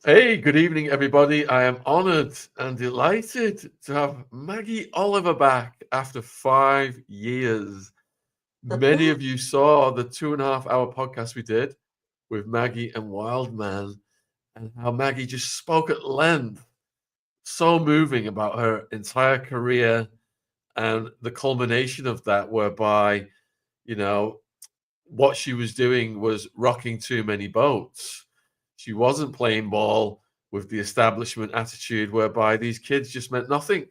Hey, good evening, everybody. I am honored and delighted to have Maggie Oliver back after 5 years. Many of you saw the 2.5 hour podcast we did with Maggie and Wildman, and how Maggie just spoke at length, so moving about her entire career and the culmination of that, whereby, you know, what she was doing was rocking too many boats. She wasn't playing ball with the establishment attitude whereby these kids just meant nothing.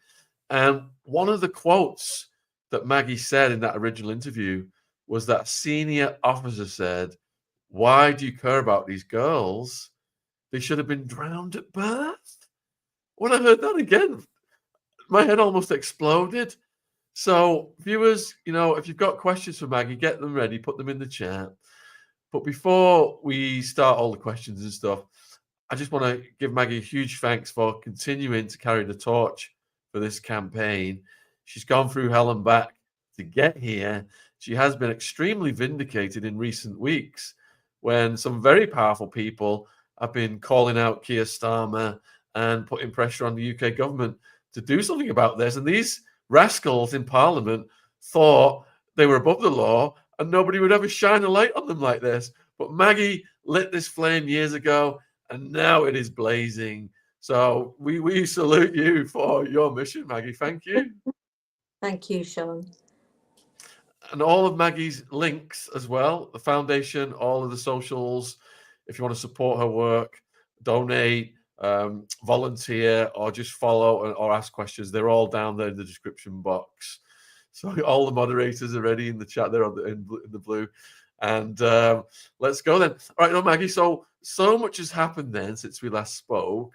And one of the quotes that Maggie said in that original interview was that a senior officer said, "Why do you care about these girls? They should have been drowned at birth." When I heard that again, my head almost exploded. So, viewers, if you've got questions for Maggie, get them ready, put them in the chat. But before we start all the questions and stuff, I just want to give Maggie a huge thanks for continuing to carry the torch for this campaign. She's gone through hell and back to get here. She has been extremely vindicated in recent weeks when some very powerful people have been calling out Keir Starmer and putting pressure on the UK government to do something about this. And these rascals in Parliament thought they were above the law and nobody would ever shine a light on them like this. But Maggie lit this flame years ago, and now it is blazing. So we salute you for your mission, Maggie. Thank you. Thank you, Sean. And all of Maggie's links as well, the foundation, all of the socials, if you want to support her work, donate, volunteer, or just follow or ask questions, they're all down there in the description box. So all the moderators are ready in the chat there in the blue. And let's go then. All right, no, Maggie, so much has happened then since we last spoke.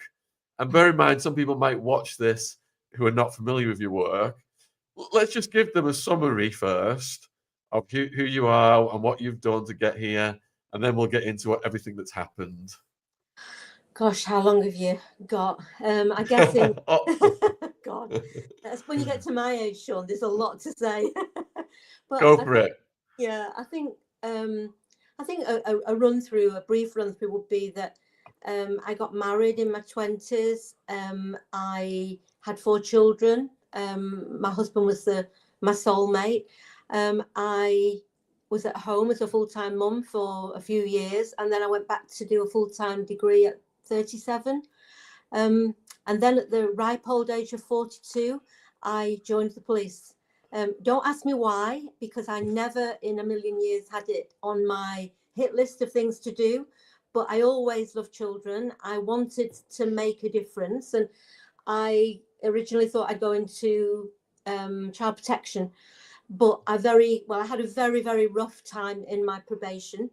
And bear in mind, some people might watch this who are not familiar with your work. Let's just give them a summary first of who you are and what you've done to get here. And then we'll get into everything that's happened. Gosh, how long have you got? I guess in God, that's when you get to my age, Sean. There's a lot to say. But go for it. Yeah, I think a run through, a brief run through, would be that I got married in my 20s. I had 4 children. My husband was my soulmate. I was at home as a full-time mum for a few years, and then I went back to do a full-time degree at 37. And then at the ripe old age of 42, I joined the police. Don't ask me why, because I never in a million years had it on my hit list of things to do. But I always loved children. I wanted to make a difference. And I originally thought I'd go into child protection. But I had a very, very rough time in my probation.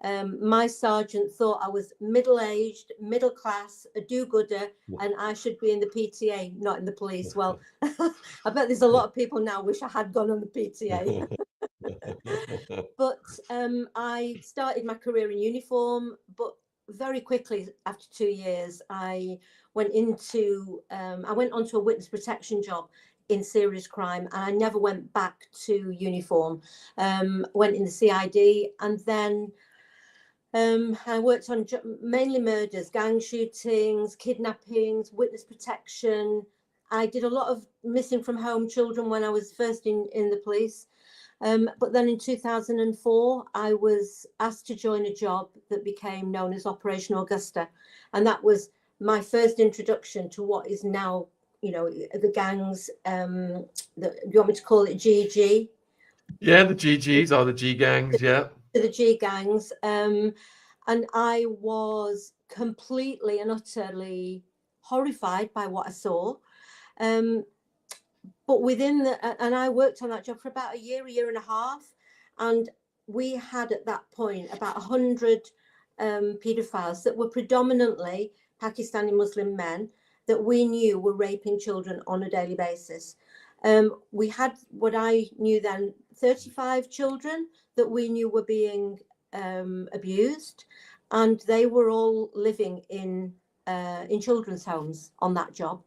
My sergeant thought I was middle-aged, middle class, a do-gooder, and I should be in the PTA, not in the police. Well, I bet there's a lot of people now wish I had gone on the PTA. But I started my career in uniform, but very quickly after 2 years, I went onto a witness protection job in serious crime, and I never went back to uniform. Went in the CID, and then I worked on mainly murders, gang shootings, kidnappings, witness protection. I did a lot of missing from home children when I was first in the police. But then in 2004, I was asked to join a job that became known as Operation Augusta. And that was my first introduction to what is now, the gangs. Do you want me to call it GG? Yeah, the GGs or the G gangs, yeah. To the G gangs. And I was completely and utterly horrified by what I saw. But and I worked on that job for about a year and a half. And we had at that point about 100 paedophiles that were predominantly Pakistani Muslim men that we knew were raping children on a daily basis. We had what I knew then 35 children that we knew were being abused, and they were all living in children's homes on that job.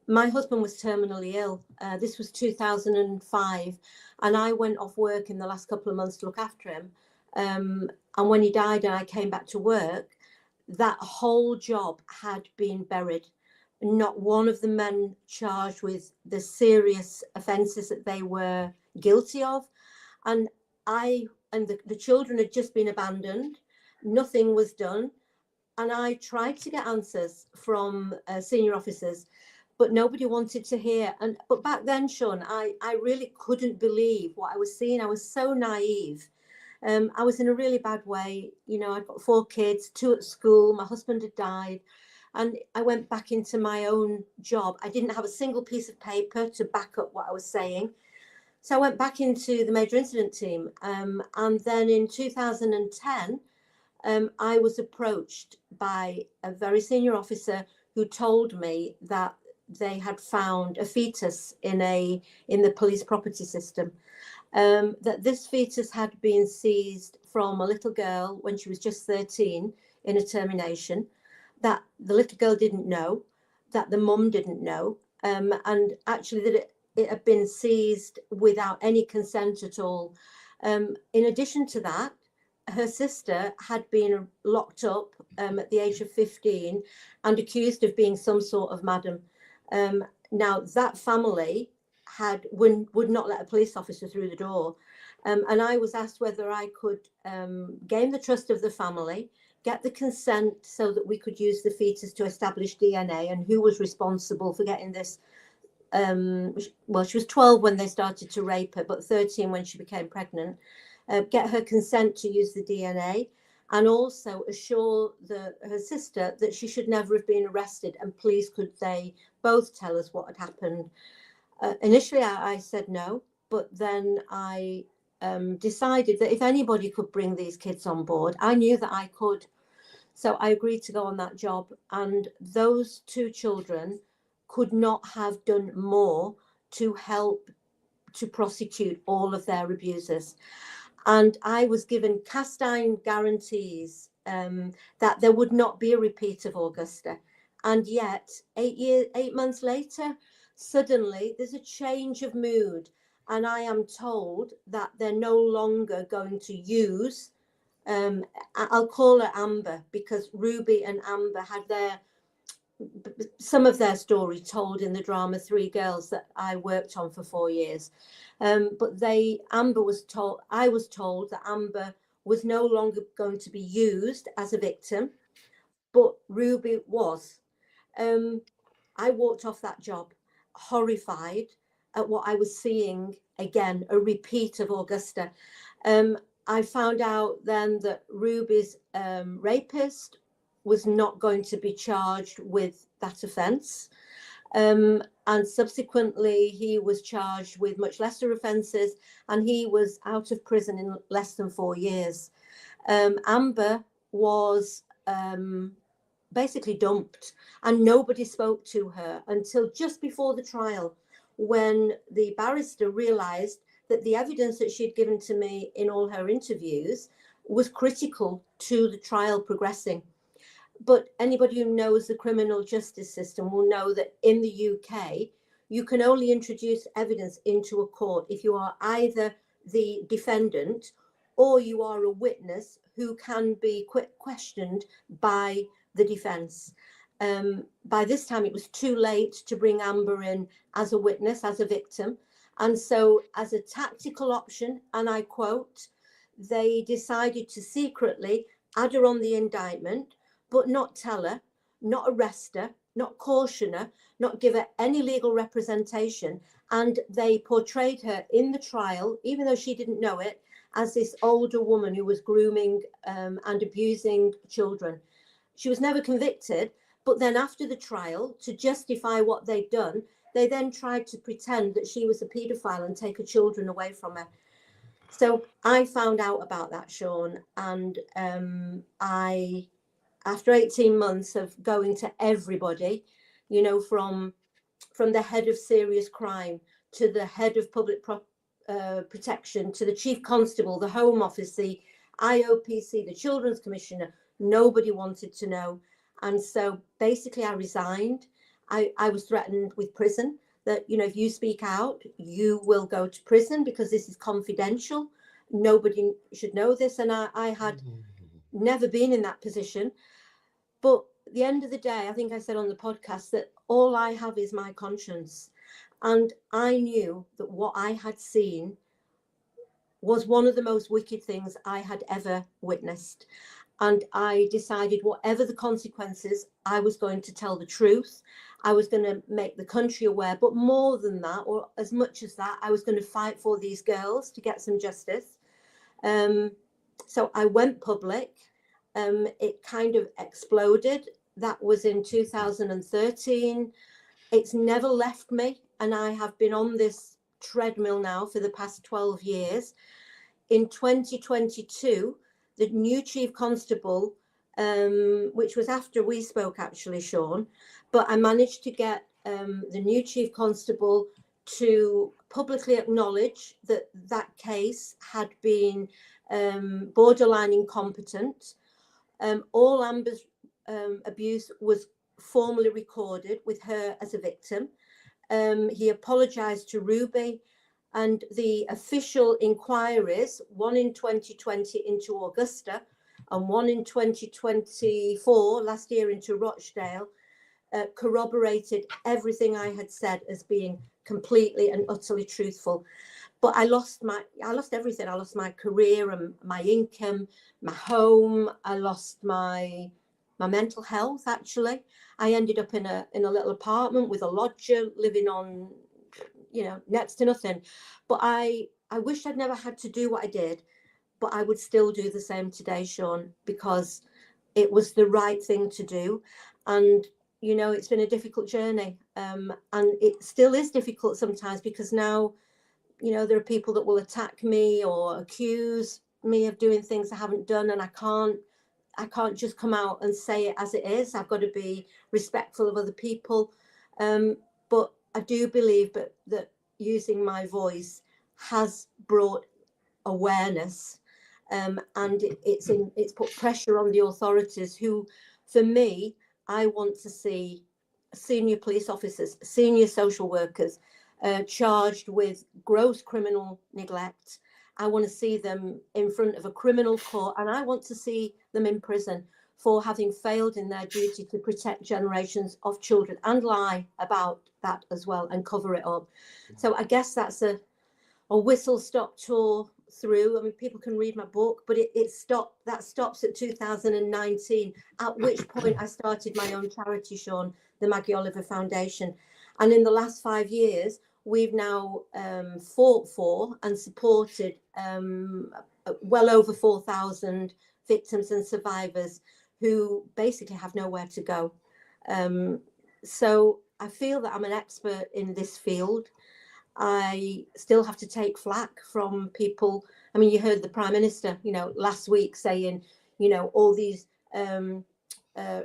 My husband was terminally ill. This was 2005, and I went off work in the last couple of months to look after him. And when he died and I came back to work, that whole job had been buried. Not one of the men charged with the serious offences that they were guilty of. And the children had just been abandoned. Nothing was done. And I tried to get answers from senior officers, but nobody wanted to hear. But back then, Sean, I really couldn't believe what I was seeing. I was so naive. I was in a really bad way. You know, I'd got 4 kids, 2 at school. My husband had died. And I went back into my own job. I didn't have a single piece of paper to back up what I was saying. So I went back into the major incident team. And then in 2010, I was approached by a very senior officer who told me that they had found a fetus in the police property system. That this fetus had been seized from a little girl when she was just 13 in a termination, that the little girl didn't know, that the mum didn't know, and actually that it had been seized without any consent at all. In addition to that, her sister had been locked up at the age of 15 and accused of being some sort of madam. Now, that family would not let a police officer through the door. And I was asked whether I could gain the trust of the family, get the consent so that we could use the fetus to establish DNA, and who was responsible for getting this. Well, she was 12 when they started to rape her, but 13 when she became pregnant. Get her consent to use the DNA, and also assure her sister that she should never have been arrested, and please could they both tell us what had happened. Initially, I said no, but then I decided that if anybody could bring these kids on board, I knew that I could. So I agreed to go on that job, and those 2 children could not have done more to help to prosecute all of their abusers. And I was given cast iron guarantees that there would not be a repeat of Augusta. And yet, 8 months later, suddenly there's a change of mood. And I am told that they're no longer going to use, I'll call her Amber, because Ruby and Amber had some of their story told in the drama 3 Girls that I worked on for 4 years. But I was told that Amber was no longer going to be used as a victim, but Ruby was. I walked off that job horrified at what I was seeing, again, a repeat of Augusta. I found out then that Ruby's rapist was not going to be charged with that offence. And subsequently, he was charged with much lesser offences, and he was out of prison in less than 4 years. Amber was basically dumped, and nobody spoke to her until just before the trial, when the barrister realised that the evidence that she'd given to me in all her interviews was critical to the trial progressing. But anybody who knows the criminal justice system will know that in the UK, you can only introduce evidence into a court if you are either the defendant or you are a witness who can be questioned by the defence. By this time, it was too late to bring Amber in as a witness, as a victim. And so as a tactical option, and I quote, they decided to secretly add her on the indictment, but not tell her, not arrest her, not caution her, not give her any legal representation. And they portrayed her in the trial, even though she didn't know it, as this older woman who was grooming and abusing children. She was never convicted, but then after the trial, to justify what they'd done, they then tried to pretend that she was a paedophile and take her children away from her. So I found out about that, Sean, and after 18 months of going to everybody, you know, from the head of serious crime to the head of public protection to the chief constable, the Home Office, the IoPC, the Children's Commissioner, nobody wanted to know. And so basically I resigned. I was threatened with prison, that, you know, if you speak out, you will go to prison because this is confidential. Nobody should know this. And I had never been in that position. But at the end of the day, I think I said on the podcast that all I have is my conscience. And I knew that what I had seen was one of the most wicked things I had ever witnessed. And I decided, whatever the consequences, I was going to tell the truth. I was going to make the country aware. But more than that, or as much as that, I was going to fight for these girls to get some justice. So I went public. It kind of exploded. That was in 2013. It's never left me. And I have been on this treadmill now for the past 12 years. In 2022, the new chief constable, which was after we spoke actually, Sean, but I managed to get the new chief constable to publicly acknowledge that that case had been borderline incompetent. All Amber's abuse was formally recorded with her as a victim. He apologised to Ruby, and the official inquiries, one in 2020 into Augusta and one in 2024, last year, into Rochdale, corroborated everything I had said as being completely and utterly truthful. But I lost everything. I lost my career and my income, my home. I lost my mental health. Actually, I ended up in a little apartment with a lodger, living on, next to nothing. But I wish I'd never had to do what I did, but I would still do the same today, Sean, because it was the right thing to do. And it's been a difficult journey, and it still is difficult sometimes, because now there are people that will attack me or accuse me of doing things I haven't done, and I can't just come out and say it as it is. I've got to be respectful of other people. But I do believe that using my voice has brought awareness, and it's put pressure on the authorities, who, for me, I want to see senior police officers, senior social workers charged with gross criminal neglect. I want to see them in front of a criminal court, and I want to see them in prison for having failed in their duty to protect generations of children, and lie about that as well and cover it up. So I guess that's a whistle-stop tour through. I mean, people can read my book, but that stops at 2019, at which point I started my own charity, Sean, the Maggie Oliver Foundation. And in the last 5 years, we've now fought for and supported well over 4,000 victims and survivors who basically have nowhere to go. So I feel that I'm an expert in this field. I still have to take flack from people. I mean, you heard the Prime Minister, last week saying, all these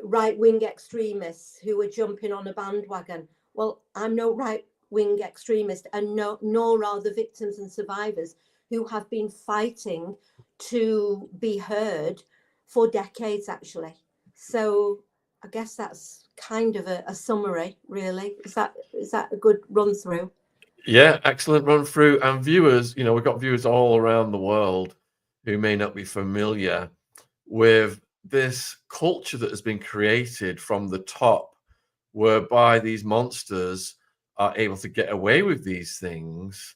right-wing extremists who are jumping on a bandwagon. Well, I'm no right-wing extremist, and nor are the victims and survivors who have been fighting to be heard for decades, actually. So I guess that's kind of a summary, really. Is that a good run through? Yeah, excellent run through. And viewers, we've got viewers all around the world who may not be familiar with this culture that has been created from the top, whereby these monsters are able to get away with these things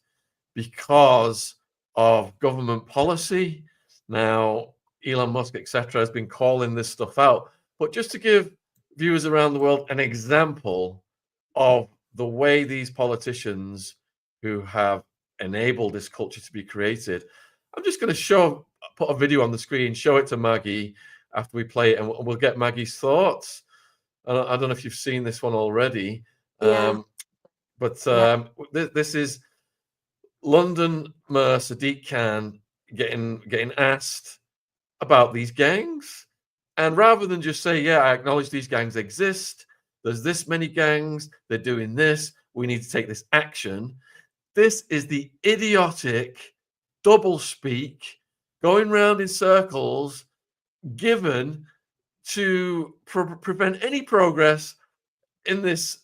because of government policy. Now, Elon Musk, etc., has been calling this stuff out. But just to give viewers around the world an example of the way these politicians who have enabled this culture to be created, I'm just going to put a video on the screen, show it to Maggie after we play it, and we'll get Maggie's thoughts. I don't know if you've seen this one already, this is London Mayor Sadiq Khan getting asked about these gangs, and rather than just say, yeah, I acknowledge these gangs exist, there's this many gangs, they're doing this, we need to take this action. This is the idiotic doublespeak going round in circles given to prevent any progress in this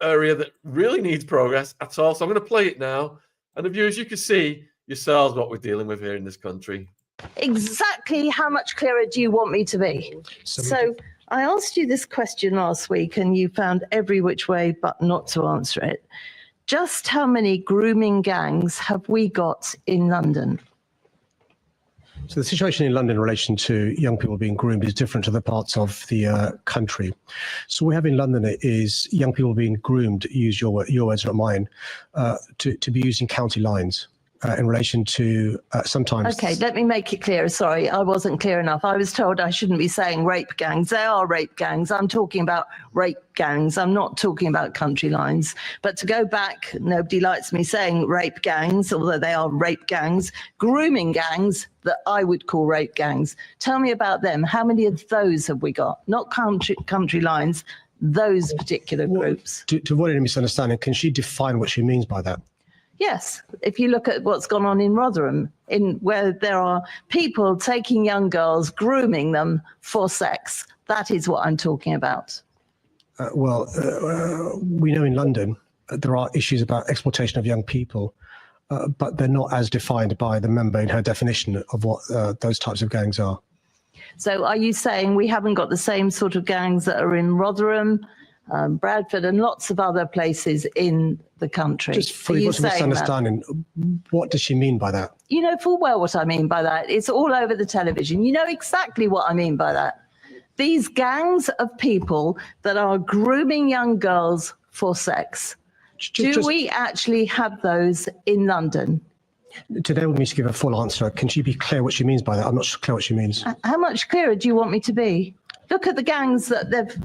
area that really needs progress at all. So I'm going to play it now, and the viewers, you can see yourselves what we're dealing with here in this country. Exactly how much clearer do you want me to be? So I asked you this question last week and you found every which way but not to answer it. Just how many grooming gangs have we got in London? So the situation in London in relation to young people being groomed is different to the parts of the country. So what we have in London is young people being groomed, use your words, not mine, to be using county lines. In relation to sometimes... Okay, let me make it clear. Sorry, I wasn't clear enough. I was told I shouldn't be saying rape gangs. They are rape gangs. I'm talking about rape gangs. I'm not talking about country lines. But to go back, nobody likes me saying rape gangs, although they are rape gangs, grooming gangs that I would call rape gangs. Tell me about them. How many of those have we got? Not country lines, those particular groups. To avoid any misunderstanding, can she define what she means by that? Yes, if you look at what's gone on in Rotherham, where there are people taking young girls, grooming them for sex, that is what I'm talking about. We know in London there are issues about exploitation of young people, but they're not as defined by the member in her definition of what those types of gangs are. So are you saying we haven't got the same sort of gangs that are in Rotherham, Bradford and lots of other places in the country? Just for people's misunderstanding, what does she mean by that? You know full well what I mean by that. It's all over the television. You know exactly what I mean by that. These gangs of people that are grooming young girls for sex. Do we actually have those in London? Today we need to give a full answer. Can she be clear what she means by that? I'm not clear what she means. How much clearer do you want me to be? Look at the gangs that they've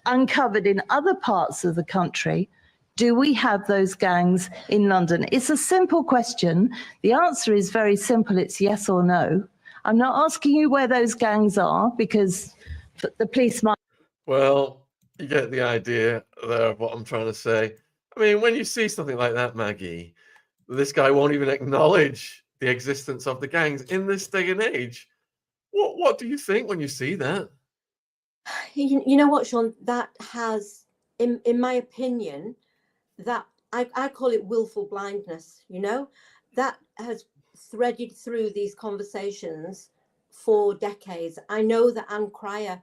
uncovered in other parts of the country. Do we have those gangs in London? It's a simple question. The answer is very simple. It's yes or no. I'm not asking you where those gangs are because the police might. Well, you get the idea there of what I'm trying to say. I mean, when you see something like that, Maggie, this guy won't even acknowledge the existence of the gangs in this day and age. What do you think when you see that? You know what, Sean, that has, in my opinion, that I call it willful blindness, you know, that has threaded through these conversations for decades. I know that Anne Cryer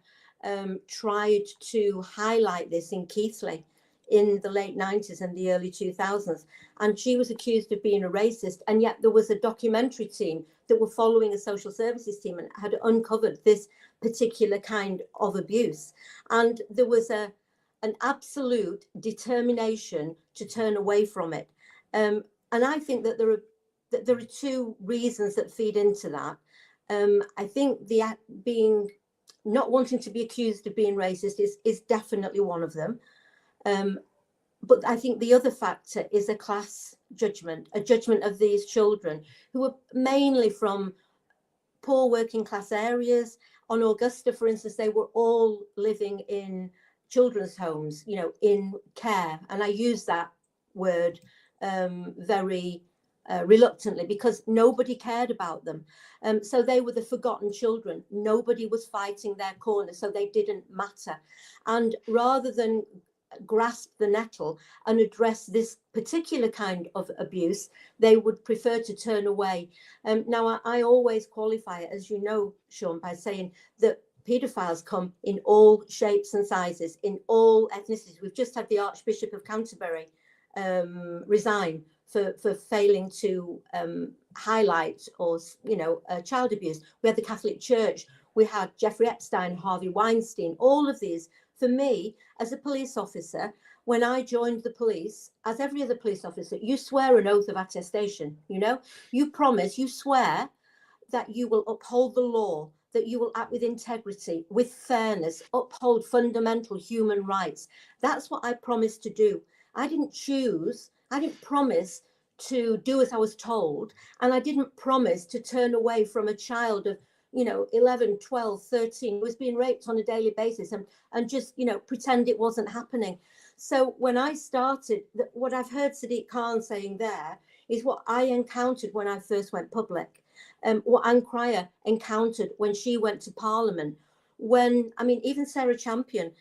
tried to highlight this in Keithley in the late 90s and the early 2000s, and she was accused of being a racist, and yet there was a documentary team that were following a social services team and had uncovered this particular kind of abuse, and there was an absolute determination to turn away from it, and I think that there are two reasons that feed into that. I think the not wanting to be accused of being racist is definitely one of them. But I think the other factor is a class judgment, a judgment of these children who are mainly from poor working class areas. On Augusta, for instance, they were all living in children's homes, you know, in care. And I use that word very reluctantly because nobody cared about them. So they were the forgotten children. Nobody was fighting their corner, so they didn't matter. And rather than grasp the nettle and address this particular kind of abuse, they would prefer to turn away. Now, I always qualify it, as you know, Sean, by saying that paedophiles come in all shapes and sizes, in all ethnicities. We've just had the Archbishop of Canterbury resign for failing to highlight or, you know, child abuse. We had the Catholic Church. We had Jeffrey Epstein, Harvey Weinstein, all of these. For me, as a police officer, when I joined the police, as every other police officer, you swear an oath of attestation, you know, you promise, you swear that you will uphold the law, that you will act with integrity, with fairness, uphold fundamental human rights. That's what I promised to do. I didn't promise to do as I was told, and I didn't promise to turn away from a child of, you know, 11, 12, 13 who was being raped on a daily basis and just, you know, pretend it wasn't happening. So when I started, what I've heard Sadiq Khan saying there is what I encountered when I first went public, what Anne Cryer encountered when she went to Parliament, when, I mean, even Sarah Champion,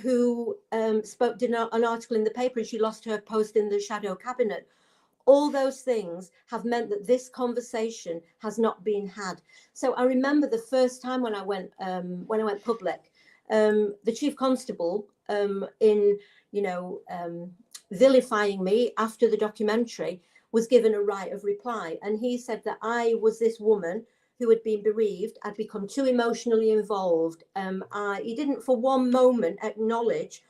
who did an article in the paper and she lost her post in the shadow cabinet. All those things have meant that this conversation has not been had. So I remember the first time when I went public, the chief constable, in, vilifying me after the documentary, was given a right of reply. And he said that I was this woman who had been bereaved. I'd become too emotionally involved. He didn't for one moment acknowledge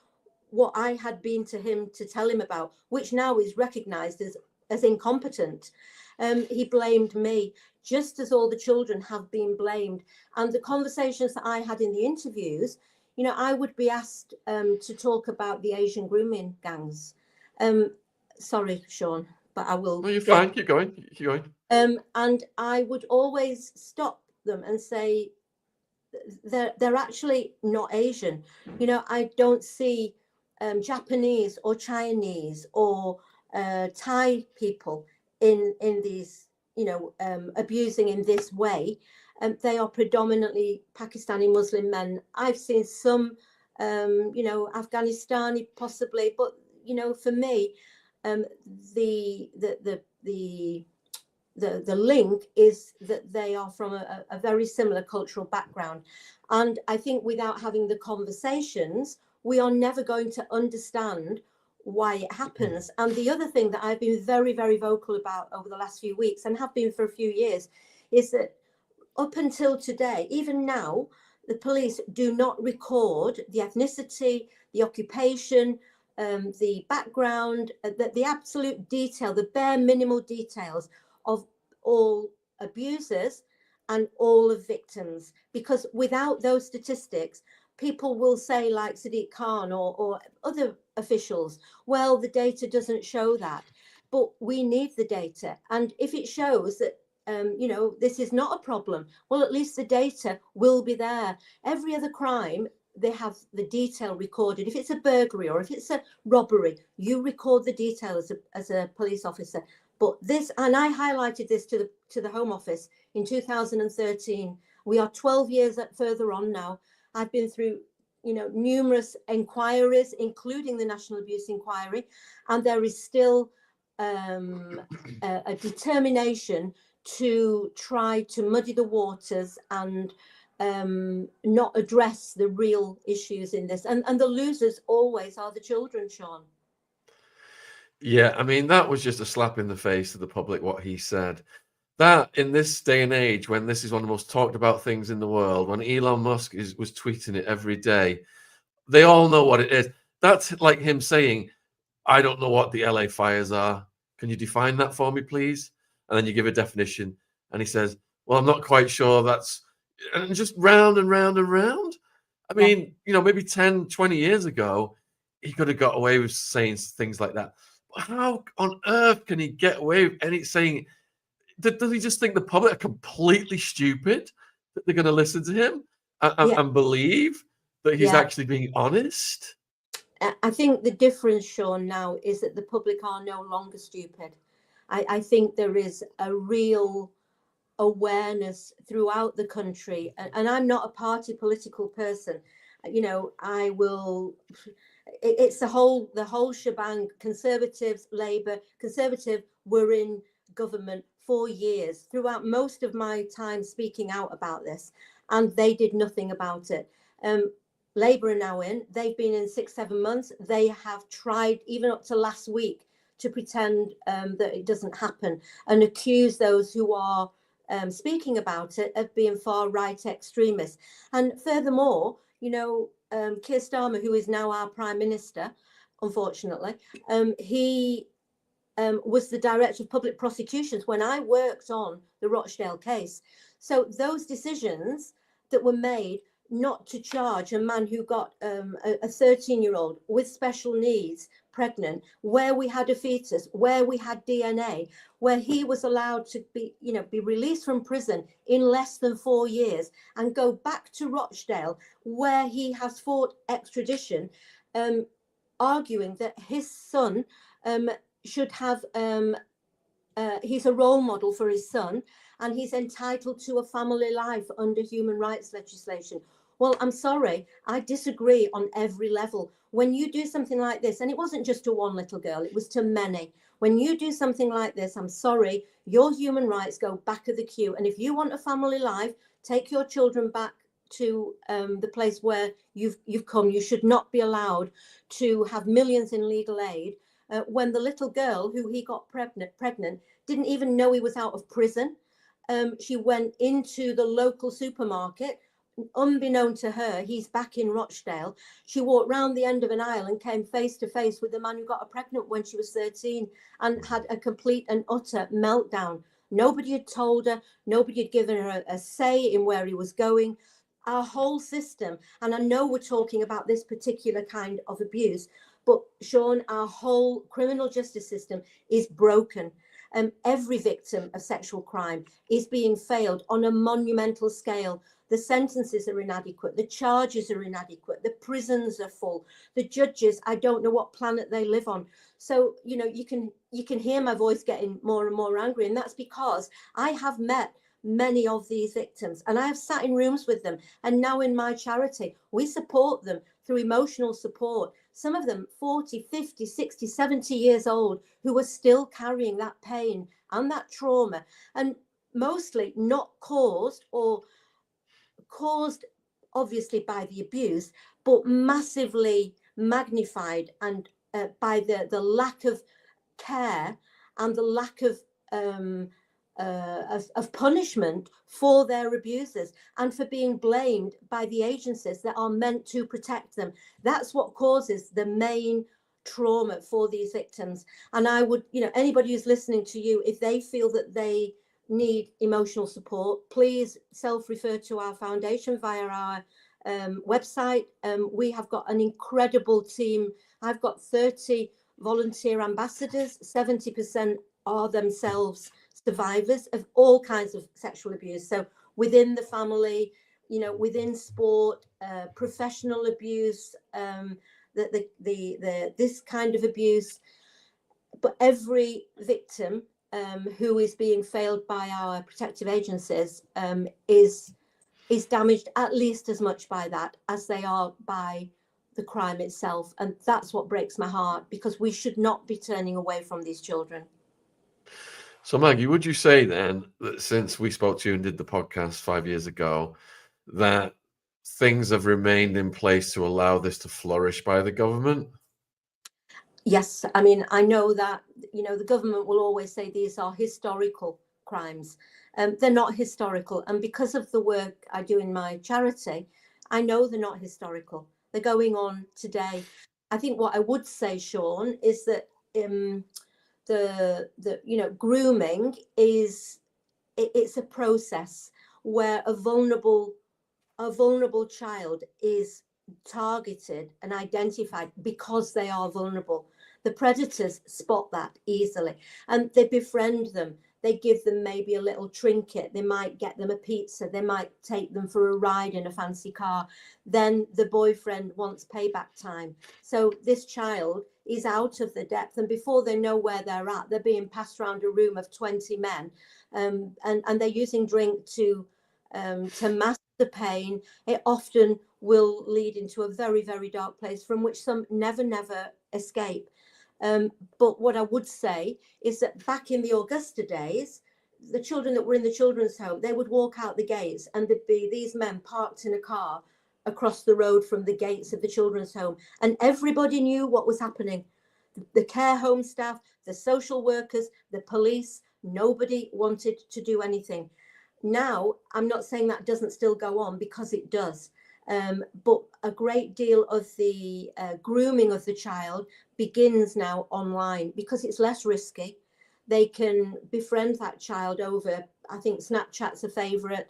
what I had been to him to tell him about, which now is recognised as incompetent. He blamed me, just as all the children have been blamed. And the conversations that I had in the interviews, I would be asked to talk about the Asian grooming gangs. Sorry, Sean, but I will. No, you're fine. Keep going. Keep going. And I would always stop them and say, they're actually not Asian. I don't see Japanese or Chinese or Thai people in these, abusing in this way. They are predominantly Pakistani Muslim men. I've seen some, Afghanistani possibly, but for me, the link is that they are from a very similar cultural background. And I think without having the conversations, we are never going to understand why it happens. And the other thing that I've been very, very vocal about over the last few weeks, and have been for a few years, is that up until today, even now, the police do not record the ethnicity, the occupation, the background, the absolute detail, the bare minimal details of all abusers and all of victims. Because without those statistics, people will say, like Sadiq Khan or other officials, well, the data doesn't show that. But we need the data. And if it shows that, this is not a problem, well, at least the data will be there. Every other crime, they have the detail recorded. If it's a burglary or if it's a robbery, you record the detail as a police officer. But this, and I highlighted this to the Home Office in 2013. We are 12 years further on now. I've been through, numerous inquiries, including the National Abuse Inquiry, and there is still a determination to try to muddy the waters and not address the real issues in this. And the losers always are the children, Sean. Yeah, I mean, that was just a slap in the face to the public, what he said. That, in this day and age, when this is one of the most talked about things in the world, when Elon Musk was tweeting it every day, they all know what it is. That's like him saying, I don't know what the LA fires are. Can you define that for me, please? And then you give a definition. And he says, well, I'm not quite sure that's... And just round and round and round. I mean, maybe 10, 20 years ago, he could have got away with saying things like that. But how on earth can he get away with saying... Does he just think the public are completely stupid that they're going to listen to him and believe that he's actually being honest? I think the difference, Sean, now is that the public are no longer stupid. I think there is a real awareness throughout the country, and I'm not a party political person. It's the whole shebang. Conservatives, Labour, Conservative were in government for years, throughout most of my time speaking out about this, and they did nothing about it. Labour are now in. They've been in 6-7 months. They have tried, even up to last week, to pretend that it doesn't happen and accuse those who are speaking about it of being far-right extremists. And furthermore, Keir Starmer, who is now our Prime Minister, unfortunately, he was the Director of Public Prosecutions when I worked on the Rochdale case. So those decisions that were made not to charge a man who got a 13-year-old with special needs pregnant, where we had a fetus, where we had DNA, where he was allowed to be released from prison in less than 4 years and go back to Rochdale, where he has fought extradition, arguing that his son should have, he's a role model for his son, and he's entitled to a family life under human rights legislation. Well, I'm sorry, I disagree on every level. When you do something like this, and it wasn't just to one little girl, it was to many. When you do something like this, I'm sorry, your human rights go back of the queue. And if you want a family life, take your children back to the place where you've come. You should not be allowed to have millions in legal aid when the little girl who he got pregnant didn't even know he was out of prison. She went into the local supermarket. Unbeknown to her, he's back in Rochdale. She walked round the end of an aisle and came face to face with the man who got her pregnant when she was 13 and had a complete and utter meltdown. Nobody had told her. Nobody had given her a say in where he was going. Our whole system, and I know we're talking about this particular kind of abuse, but Sean, our whole criminal justice system is broken. Every victim of sexual crime is being failed on a monumental scale. The sentences are inadequate. The charges are inadequate. The prisons are full. The judges, I don't know what planet they live on. So, you know, you can hear my voice getting more and more angry. And that's because I have met many of these victims and I have sat in rooms with them. And now in my charity, we support them through emotional support. Some of them 40, 50, 60, 70 years old who are still carrying that pain and that trauma, and mostly not caused obviously by the abuse, but massively magnified and by the lack of care and the lack of punishment for their abusers and for being blamed by the agencies that are meant to protect them. That's what causes the main trauma for these victims. And I would, you know, anybody who's listening to you, if they feel that they need emotional support, please self-refer to our foundation via our website. We have got an incredible team. I've got 30 volunteer ambassadors. 70% are themselves survivors of all kinds of sexual abuse. So within the family, you know, within sport, professional abuse, this kind of abuse. But every victim who is being failed by our protective agencies is damaged at least as much by that as they are by the crime itself. And that's what breaks my heart, because we should not be turning away from these children. So Maggie, would you say then that since we spoke to you and did the podcast 5 years ago, that things have remained in place to allow this to flourish by the government? Yes, I mean, I know that, you know, the government will always say these are historical crimes. They're not historical. And because of the work I do in my charity, I know they're not historical. They're going on today. I think what I would say, Sean, is that you know, grooming it's a process where a vulnerable child is targeted and identified because they are vulnerable. The predators spot that easily and they befriend them. They give them maybe a little trinket. They might get them a pizza. They might take them for a ride in a fancy car. Then the boyfriend wants payback time. So this child is out of the depth, and before they know where they're at, they're being passed around a room of 20 men, and they're using drink to mask the pain. It often will lead into a very, very dark place from which some never escape. But what I would say is that back in the Augusta days, the children that were in the children's home, they would walk out the gates and there'd be these men parked in a car across the road from the gates of the children's home. And everybody knew what was happening. The care home staff, the social workers, the police, nobody wanted to do anything. Now, I'm not saying that doesn't still go on, because it does. But a great deal of the grooming of the child begins now online because it's less risky. They can befriend that child over, I think Snapchat's a favorite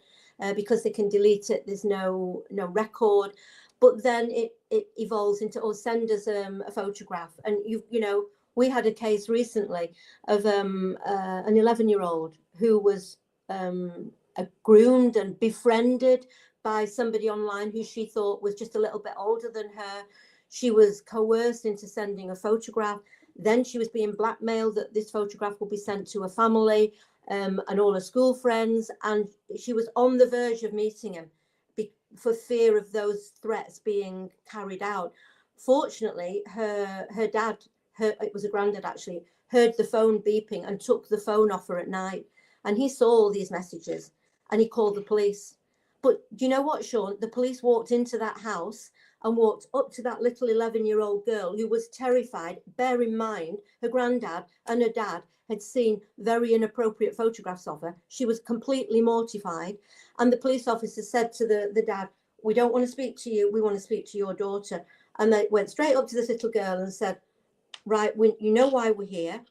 because they can delete it. There's no record. But then it evolves into, or send us a photograph. And you know, we had a case recently of an 11-year-old who was groomed and befriended by somebody online who she thought was just a little bit older than her. She was coerced into sending a photograph. Then she was being blackmailed that this photograph will be sent to her family and all her school friends. And she was on the verge of meeting him for fear of those threats being carried out. Fortunately, her dad, it was a granddad actually, heard the phone beeping and took the phone off her at night. And he saw all these messages and he called the police. But do you know what, Sean? The police walked into that house and walked up to that little 11-year-old girl who was terrified. Bear in mind, her granddad and her dad had seen very inappropriate photographs of her. She was completely mortified. And the police officer said to the dad, "We don't want to speak to you. We want to speak to your daughter." And they went straight up to this little girl and said, "Right, you know why we're here.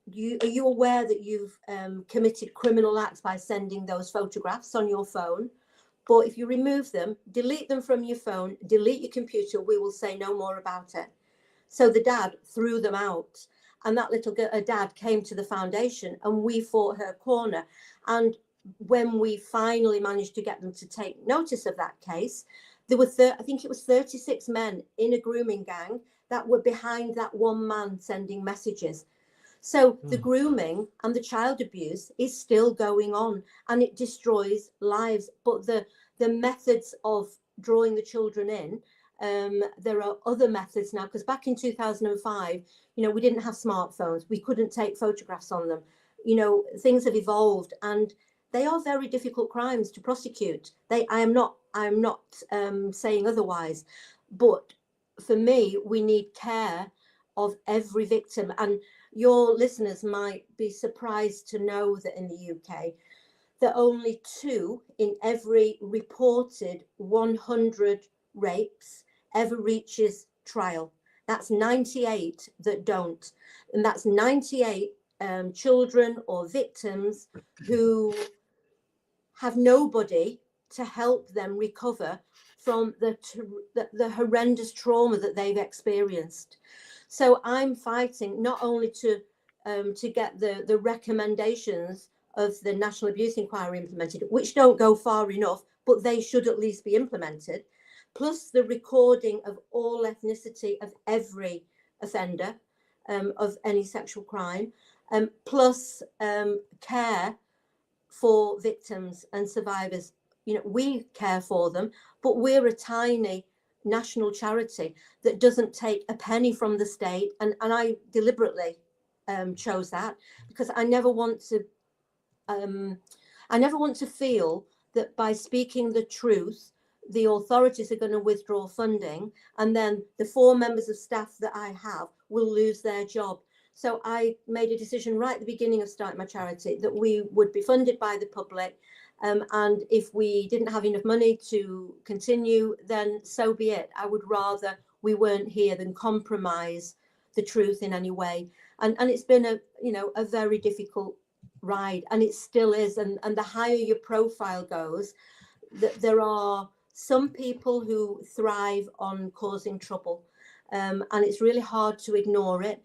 Are you aware that you've committed criminal acts by sending those photographs on your phone? But if you remove them, delete them from your phone, delete your computer, we will say no more about it." So the dad threw them out. And that little girl, her dad came to the foundation and we fought her corner. And when we finally managed to get them to take notice of that case, there were, I think it was 36 men in a grooming gang that were behind that one man sending messages. So the grooming and the child abuse is still going on and it destroys lives. But the methods of drawing the children in, there are other methods now, because back in 2005, we didn't have smartphones. We couldn't take photographs on them. Things have evolved and they are very difficult crimes to prosecute. I am not saying otherwise, but for me, we need care of every victim. And your listeners might be surprised to know that in the UK, that only 2 in every reported 100 rapes ever reaches trial. That's 98 that don't. And that's 98 children or victims who have nobody to help them recover from the horrendous trauma that they've experienced. So I'm fighting not only to get the recommendations of the National Abuse Inquiry implemented, which don't go far enough, but they should at least be implemented, plus the recording of all ethnicity of every offender of any sexual crime, plus care for victims and survivors. We care for them, but we're a tiny national charity that doesn't take a penny from the state. And I deliberately chose that because I never want to feel that by speaking the truth, the authorities are going to withdraw funding and then the 4 members of staff that I have will lose their job. So I made a decision right at the beginning of starting my charity that we would be funded by the public. And if we didn't have enough money to continue, then so be it. I would rather we weren't here than compromise the truth in any way. And it's been a very difficult ride, and it still is. And the higher your profile goes, there are some people who thrive on causing trouble, and it's really hard to ignore it,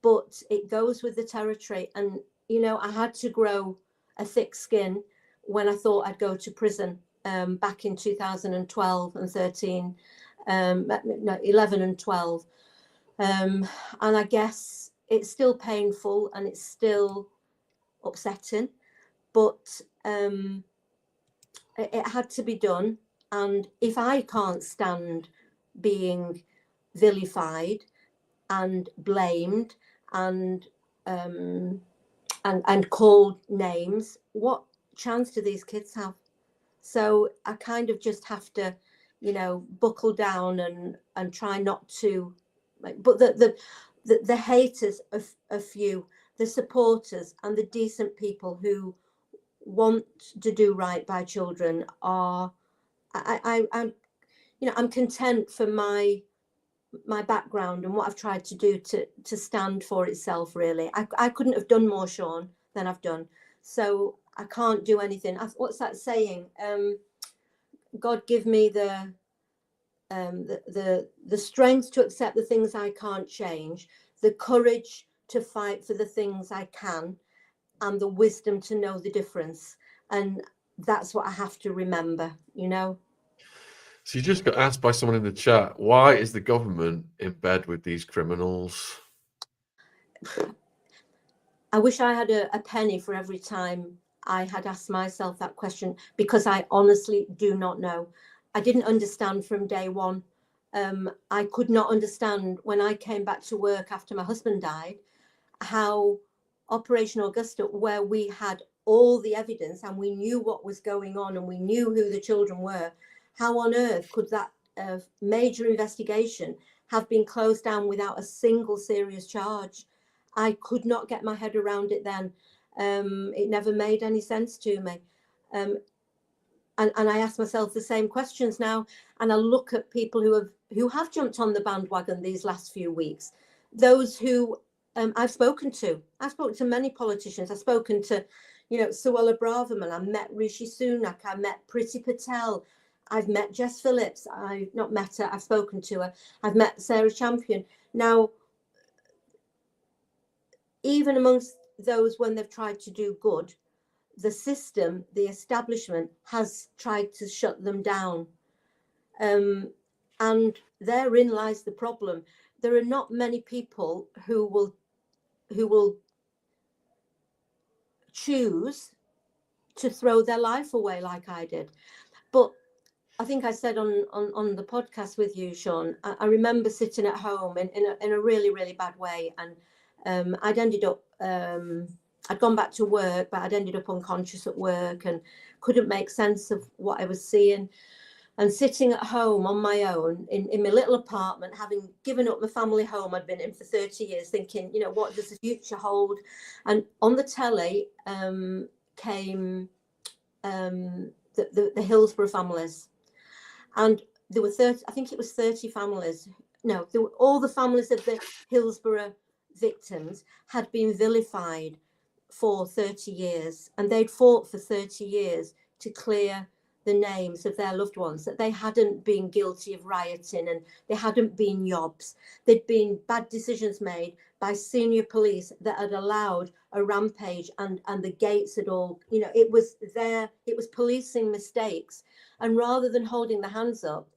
but it goes with the territory. And I had to grow a thick skin when I thought I'd go to prison back in 2012 and 13, 11 and 12. And I guess it's still painful and it's still upsetting, but it had to be done. And if I can't stand being vilified and blamed and called names, what chance do these kids have? So I kind of just have to, buckle down and try not to. But the haters are few. The supporters and the decent people who want to do right by children are. I'm content for my background and what I've tried to do to stand for itself. Really, I couldn't have done more, Sean, than I've done. So I can't do anything. What's that saying? God give me the strength to accept the things I can't change, the courage to fight for the things I can, and the wisdom to know the difference. And that's what I have to remember, So you just got asked by someone in the chat, why is the government in bed with these criminals? I wish I had a penny for every time I had asked myself that question, because I honestly do not know. I didn't understand from day one. I could not understand when I came back to work after my husband died, how Operation Augusta, where we had all the evidence and we knew what was going on and we knew who the children were, how on earth could that major investigation have been closed down without a single serious charge? I could not get my head around it then. It never made any sense to me. And I ask myself the same questions now, and I look at people who have jumped on the bandwagon these last few weeks, those who I've spoken to many politicians. I've spoken to, Suella Braverman. I met Rishi Sunak. I met Priti Patel. I've met Jess Phillips. I've not met her. I've spoken to her. I've met Sarah Champion. Now, even amongst those when they've tried to do good, the system, the establishment has tried to shut them down. And therein lies the problem. There are not many people who will choose to throw their life away like I did. But I think I said on the podcast with you, Sean, I remember sitting at home in a really, really bad way. And I'd ended up, I'd gone back to work, but I'd ended up unconscious at work and couldn't make sense of what I was seeing. And sitting at home on my own in my little apartment, having given up my family home I'd been in for 30 years, thinking, what does the future hold? And on the telly came the Hillsborough families. And there were 30, I think it was 30 families. No, there were, all the families of the Hillsborough victims had been vilified for 30 years. And they'd fought for 30 years to clear the names of their loved ones, that they hadn't been guilty of rioting and they hadn't been yobs. There'd been bad decisions made by senior police that had allowed a rampage and the gates had all, it was policing mistakes. And rather than holding the hands up,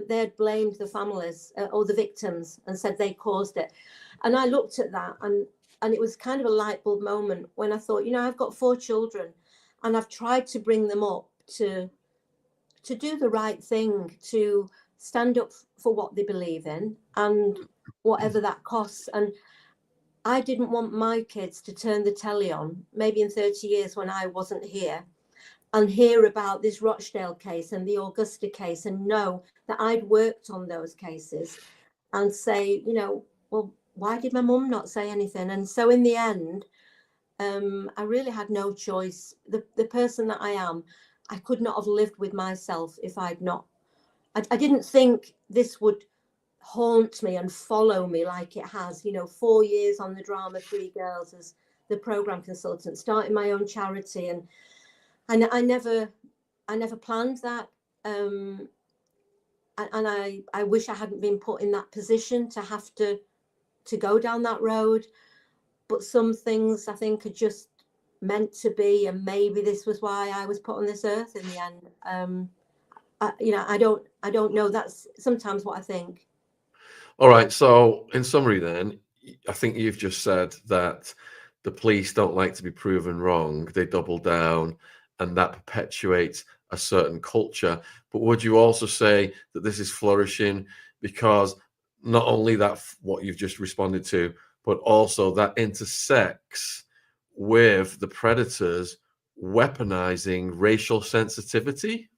they had blamed the families or the victims and said they caused it. And I looked at that and it was kind of a light bulb moment when I thought, I've got 4 children and I've tried to bring them up to do the right thing, to stand up for what they believe in and whatever that costs. And I didn't want my kids to turn the telly on, maybe in 30 years when I wasn't here, and hear about this Rochdale case and the Augusta case and know that I'd worked on those cases and say, well, why did my mum not say anything? And so in the end, I really had no choice. The person that I am, I could not have lived with myself if I'd not. I didn't think this would haunt me and follow me like it has. 4 years on the drama 3 Girls as the program consultant, starting my own charity, and I never planned that. And I wish I hadn't been put in that position to have to go down that road. But some things I think are just meant to be, and maybe this was why I was put on this earth in the end. I don't know. That's sometimes what I think. All right. So in summary then, I think you've just said that the police don't like to be proven wrong. They double down and that perpetuates a certain culture. But would you also say that this is flourishing because not only that, what you've just responded to, but also that intersects with the predators weaponizing racial sensitivity?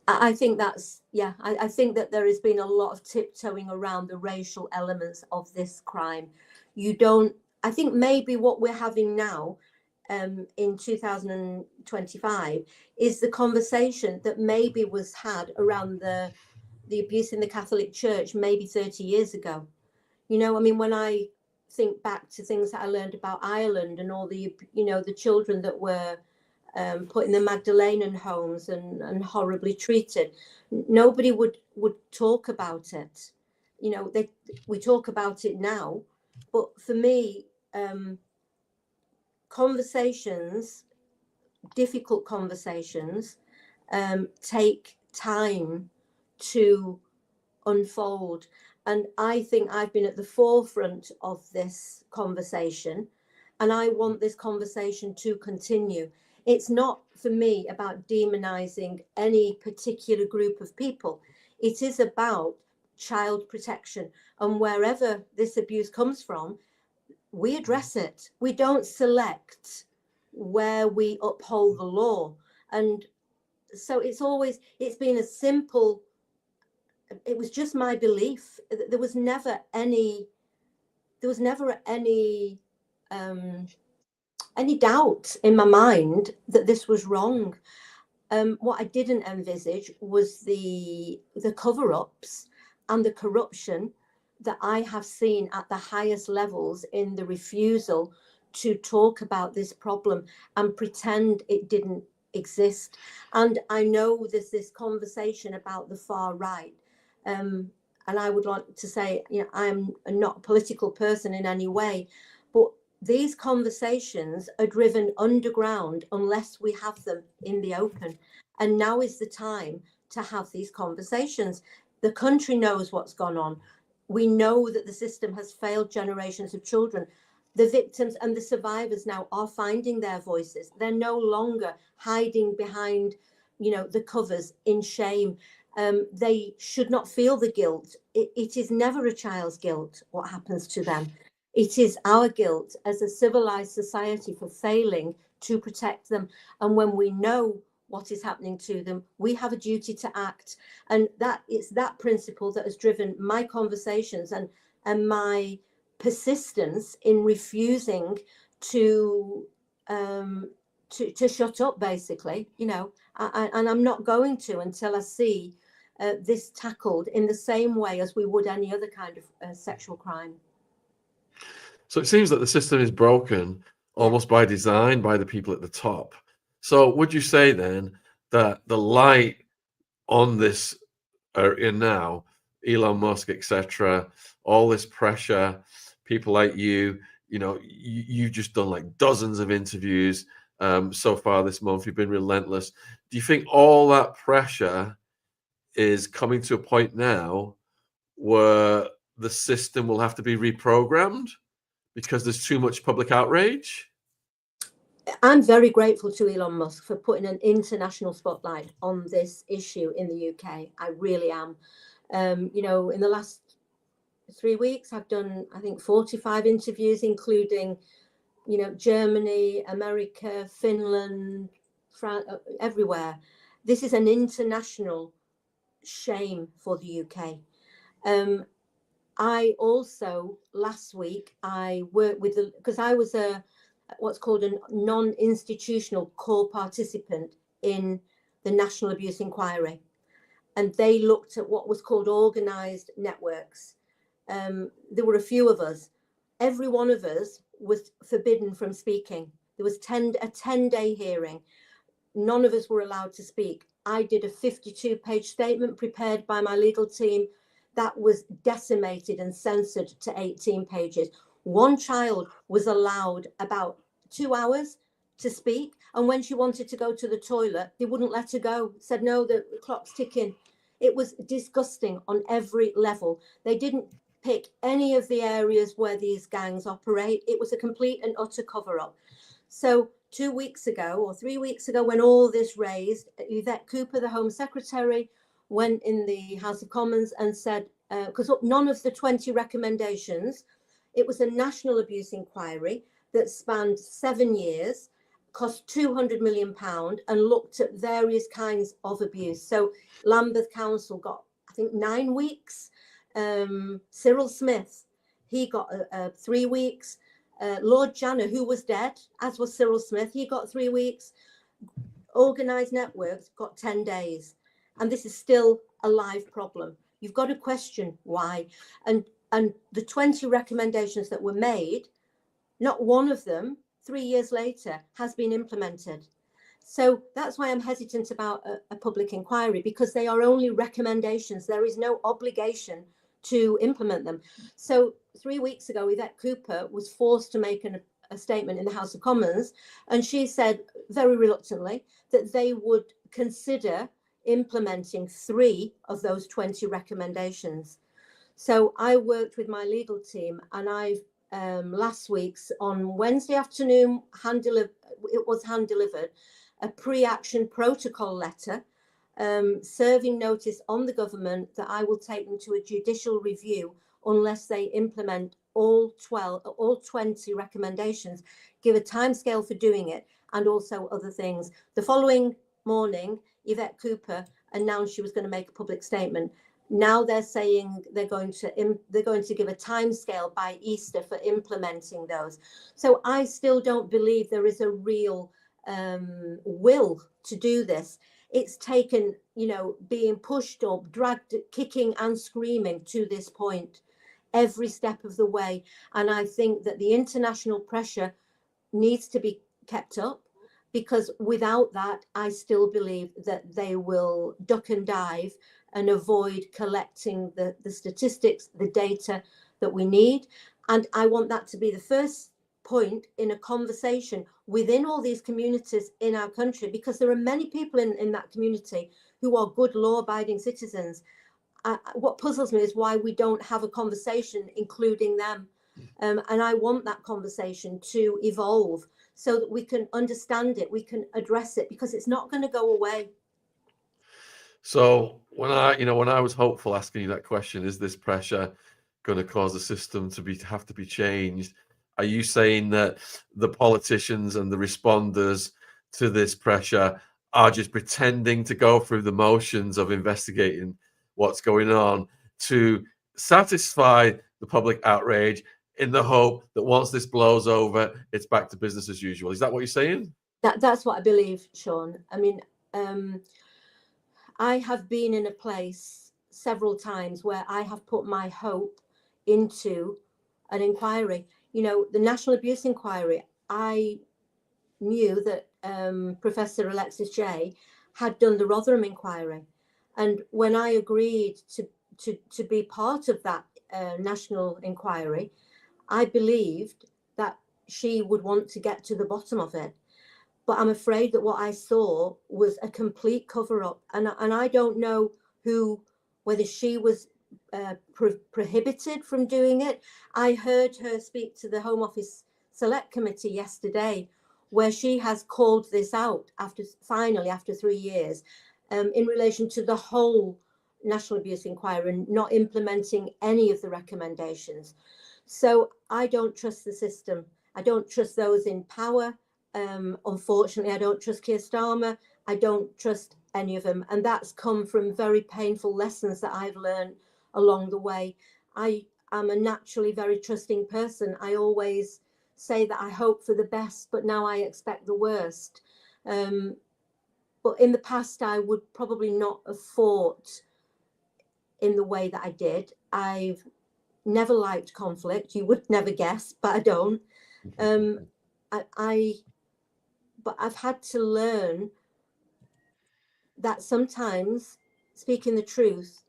I think that's, I think that there has been a lot of tiptoeing around the racial elements of this crime. I think maybe what we're having now in 2025 is the conversation that maybe was had around the abuse in the Catholic Church maybe 30 years ago. When I think back to things that I learned about Ireland and all the, the children that were put in the Magdalene homes and horribly treated, nobody would talk about it. We talk about it now, but for me, difficult conversations, take time to unfold. And I think I've been at the forefront of this conversation, and I want this conversation to continue. It's not, for me, about demonizing any particular group of people. It is about child protection. And wherever this abuse comes from, we address it. We don't select where we uphold the law. And so it's been a simple, it was just my belief. There was never any doubt in my mind that this was wrong. What I didn't envisage was the cover-ups and the corruption that I have seen at the highest levels in the refusal to talk about this problem and pretend it didn't exist. And I know there's this conversation about the far right. And I would like to say, I'm not a political person in any way, but these conversations are driven underground unless we have them in the open. And now is the time to have these conversations. The country knows what's gone on. We know that the system has failed generations of children. The victims and the survivors now are finding their voices. They're no longer hiding behind, the covers in shame. They should not feel the guilt. It is never a child's guilt what happens to them. It is our guilt as a civilized society for failing to protect them. And when we know what is happening to them, we have a duty to act. And it's that principle that has driven my conversations and my persistence in refusing to shut up, basically, and I'm not going to until I see this tackled in the same way as we would any other kind of sexual crime. So it seems that the system is broken almost by design by the people at the top. So would you say then that the light on this area now, Elon Musk, etc., all this pressure, people like you, you've just done like dozens of interviews so far this month, you've been relentless. Do you think all that pressure is coming to a point now where the system will have to be reprogrammed because there's too much public outrage? I'm very grateful to Elon Musk for putting an international spotlight on this issue in the UK. I really am. In the last 3 weeks, I've done, I think, 45 interviews, including, Germany, America, Finland, France, everywhere. This is an international shame for the UK. I also, last week, I worked with because I was what's called a non-institutional core participant in the National Abuse Inquiry. And they looked at what was called organised networks. There were a few of us. Every one of us was forbidden from speaking. There was a 10-day hearing. None of us were allowed to speak. I did a 52-page statement prepared by my legal team that was decimated and censored to 18 pages. One child was allowed about 2 hours to speak. And when she wanted to go to the toilet, they wouldn't let her go. Said, no, the clock's ticking. It was disgusting on every level. They didn't pick any of the areas where these gangs operate. It was a complete and utter cover-up. So 2 weeks ago or 3 weeks ago, when all this raised, Yvette Cooper, the Home Secretary, went in the House of Commons and said, because none of the 20 recommendations, it was a national abuse inquiry that spanned 7 years, cost £200 million, and looked at various kinds of abuse. So Lambeth Council got, I think, 9 weeks. Cyril Smith, he got 3 weeks. Lord Janner, who was dead, as was Cyril Smith, he got 3 weeks. Organised networks got 10 days. And this is still a live problem. You've got to question why. And the 20 recommendations that were made, not one of them, 3 years later, has been implemented. So that's why I'm hesitant about a public inquiry, because they are only recommendations. There is no obligation to implement them. So 3 weeks ago, Yvette Cooper was forced to make a statement in the House of Commons, and she said very reluctantly that they would consider implementing 3 of those 20 recommendations. So I worked with my legal team, and I've last week's on Wednesday afternoon, it was hand delivered a pre-action protocol letter serving notice on the government that I will take them to a judicial review unless they implement all 20 recommendations, give a timescale for doing it, and also other things. The following morning, Yvette Cooper announced she was going to make a public statement. Now they're saying they're going to give a timescale by Easter for implementing those. So I still don't believe there is a real will to do this. It's taken, you know, being pushed up, dragged, kicking and screaming to this point every step of the way. And I think that the international pressure needs to be kept up, because without that, I still believe that they will duck and dive and avoid collecting the statistics, the data that we need. And I want that to be the first point in a conversation within all these communities in our country, because there are many people in that community who are good law-abiding citizens. What puzzles me is why we don't have a conversation including them. And I want that conversation to evolve so that we can understand it, we can address it, because it's not going to go away. So when I was hopeful asking you that question, is this pressure going to cause the system to have to be changed? Are you saying that the politicians and the responders to this pressure are just pretending to go through the motions of investigating what's going on to satisfy the public outrage in the hope that once this blows over, it's back to business as usual? Is that what you're saying? That's what I believe, Sean. I mean, I have been in a place several times where I have put my hope into an inquiry. You know, the National Abuse Inquiry, I knew that Professor Alexis Jay had done the Rotherham Inquiry. And when I agreed to be part of that national inquiry, I believed that she would want to get to the bottom of it. But I'm afraid that what I saw was a complete cover-up. And I don't know whether she was prohibited from doing it. I heard her speak to the Home Office Select Committee yesterday, where she has called this out finally after 3 years, in relation to the whole National Abuse Inquiry and not implementing any of the recommendations. So I don't trust the system. I don't trust those in power. Unfortunately, I don't trust Keir Starmer. I don't trust any of them. And that's come from very painful lessons that I've learned along the way. I am a naturally very trusting person. I always say that I hope for the best, but now I expect the worst. But in the past, I would probably not have fought in the way that I did. I've never liked conflict. You would never guess, but I don't. But I've had to learn that sometimes speaking the truth,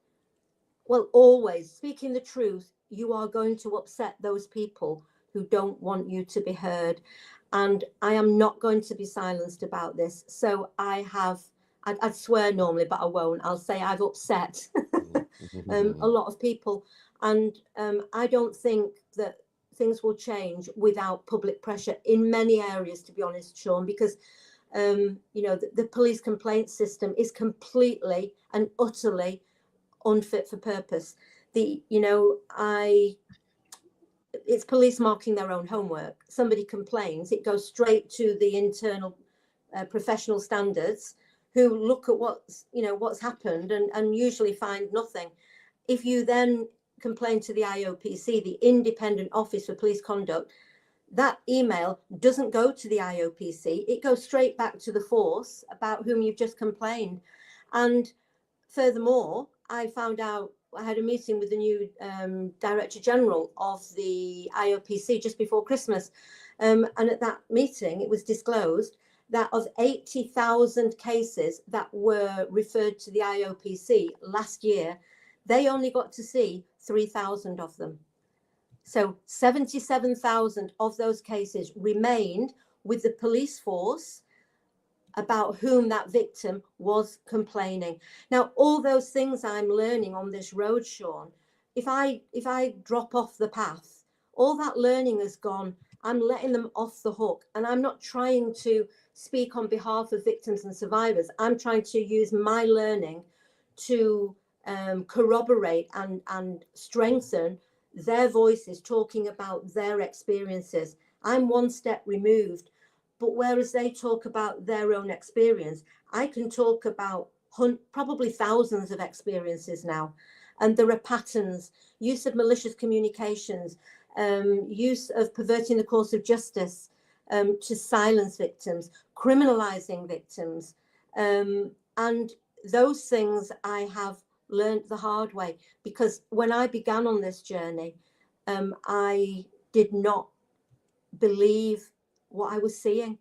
well, always speaking the truth, you are going to upset those people who don't want you to be heard. And I am not going to be silenced about this. So I'd swear normally, but I won't. I'll say I've upset a lot of people. And I don't think that things will change without public pressure in many areas, to be honest, Sean, because the police complaint system is completely and utterly unfit for purpose. It's police marking their own homework. Somebody complains, it goes straight to the internal professional standards, who look at what's happened and usually find nothing. If you then complain to the IoPC, the Independent Office for Police Conduct, that email doesn't go to the IoPC. It goes straight back to the force about whom you've just complained. And furthermore, I found out, I had a meeting with the new Director General of the IoPC just before Christmas. And at that meeting, it was disclosed that of 80,000 cases that were referred to the IoPC last year, they only got to see 3,000 of them. So 77,000 of those cases remained with the police force about whom that victim was complaining. Now, all those things I'm learning on this road, Sean, if I drop off the path, all that learning has gone. I'm letting them off the hook. And I'm not trying to speak on behalf of victims and survivors. I'm trying to use my learning to corroborate and strengthen their voices, talking about their experiences. I'm one step removed, But whereas they talk about their own experience, I can talk about probably thousands of experiences now. And there are patterns, use of malicious communications, use of perverting the course of justice to silence victims, criminalizing victims. And those things I have learned the hard way, because when I began on this journey, I did not believe what I was seeing.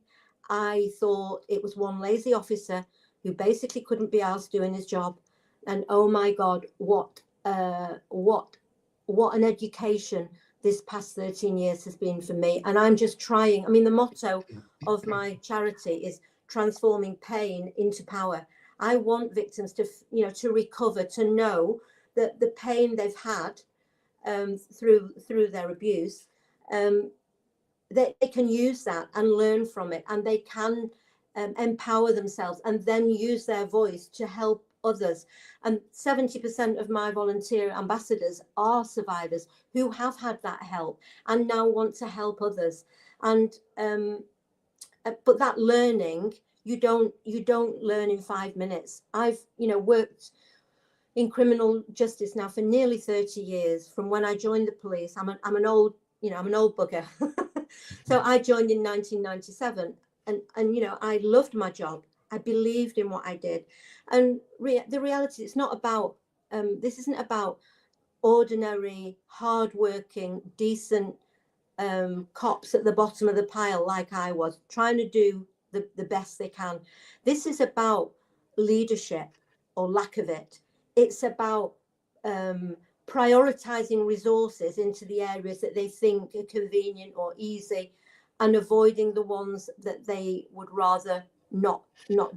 I thought it was one lazy officer who basically couldn't be asked doing his job. And oh my God, what an education this past 13 years has been for me. And I'm just trying. I mean, the motto of my charity is transforming pain into power. I want victims to, to recover, to know that the pain they've had through their abuse, they can use that and learn from it, and they can empower themselves and then use their voice to help others. And 70% of my volunteer ambassadors are survivors who have had that help and now want to help others. And but that learning, you don't learn in 5 minutes. I've worked in criminal justice now for nearly 30 years. From when I joined the police, I'm an old bugger. So I joined in 1997, and I loved my job. I believed in what I did. And the reality, it's not about, this isn't about ordinary, hardworking, decent cops at the bottom of the pile like I was, trying to do the best they can. This is about leadership or lack of it. It's about prioritizing resources into the areas that they think are convenient or easy, and avoiding the ones that they would rather not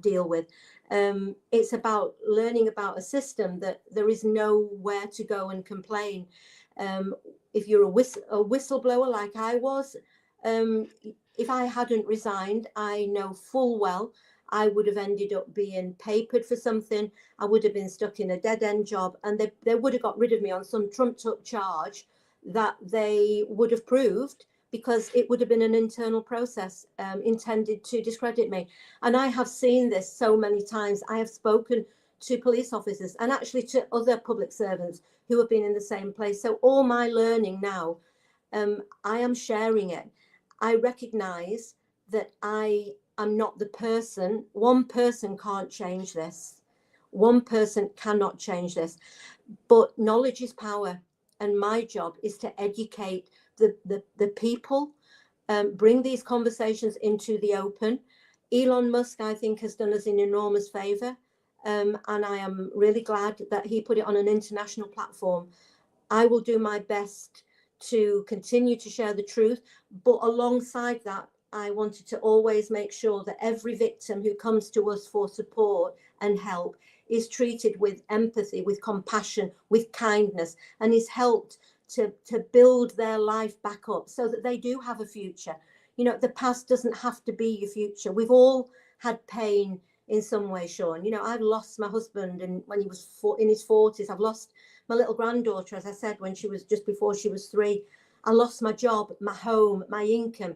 deal with. It's about learning about a system that there is nowhere to go and complain. If you're a whistleblower like I was, if I hadn't resigned, I know full well I would have ended up being papered for something. I would have been stuck in a dead-end job, and they would have got rid of me on some trumped-up charge that they would have proved, because it would have been an internal process intended to discredit me. And I have seen this so many times. I have spoken to police officers and actually to other public servants who have been in the same place. So all my learning now, I am sharing it. I recognize that I am not the person. One person can't change this. One person cannot change this. But knowledge is power. And my job is to educate the people, bring these conversations into the open. Elon Musk, I think, has done us an enormous favor. And I am really glad that he put it on an international platform. I will do my best to continue to share the truth. But alongside that, I wanted to always make sure that every victim who comes to us for support and help is treated with empathy, with compassion, with kindness, and is helped to build their life back up so that they do have a future. The past doesn't have to be your future. We've all had pain in some way, Sean. I've lost my husband when he was in his 40s. I've lost my little granddaughter, as I said, when she was just before she was 3. I lost my job, my home, my income,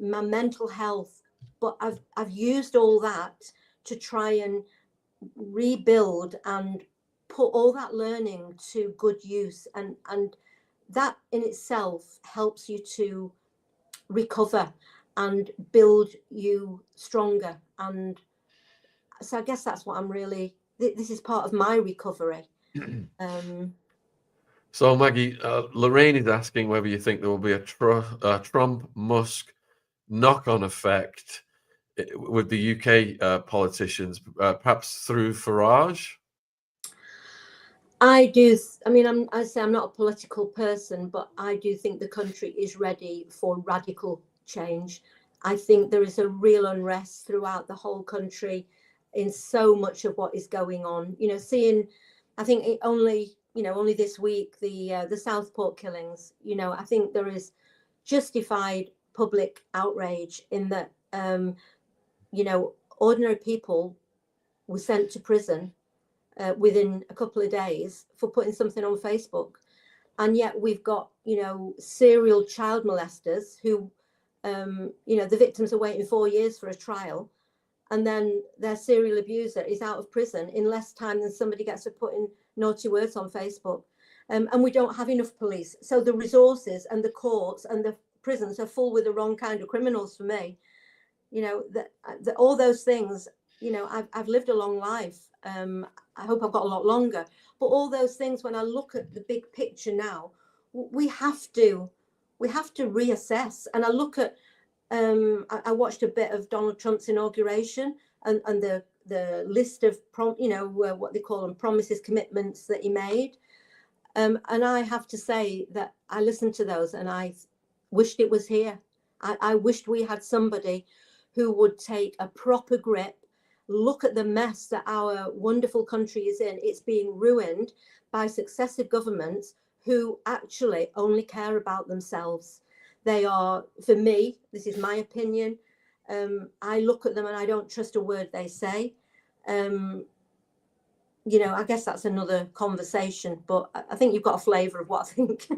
my mental health. But I've used all that to try and rebuild and put all that learning to good use, and that in itself helps you to recover and build you stronger. And so I guess that's what I'm really, this is part of my recovery. So Maggie, Lorraine is asking whether you think there will be a Trump-Musk knock-on effect with the UK politicians, perhaps through Farage? I do. I mean, I'm not a political person, but I do think the country is ready for radical change. I think there is a real unrest throughout the whole country in so much of what is going on. Seeing, I think only this week, the Southport killings, I think there is justified public outrage in that, ordinary people were sent to prison within a couple of days for putting something on Facebook. And yet we've got, serial child molesters who You know, the victims are waiting 4 years for a trial, and then their serial abuser is out of prison in less time than somebody gets to put in naughty words on Facebook. And we don't have enough police. So the resources and the courts and the prisons are full with the wrong kind of criminals for me. You know, that all those things, you know, I've lived a long life. I hope I've got a lot longer. But all those things, when I look at the big picture now, we have to reassess. And I look at, I watched a bit of Donald Trump's inauguration and the list of, what they call them, promises, commitments that he made. And I have to say that I listened to those and I wished it was here. I wished we had somebody who would take a proper grip, look at the mess that our wonderful country is in. It's being ruined by successive governments who actually only care about themselves. They are, for me, this is my opinion, I look at them and I don't trust a word they say. You know, I guess that's another conversation, but I think you've got a flavour of what I think.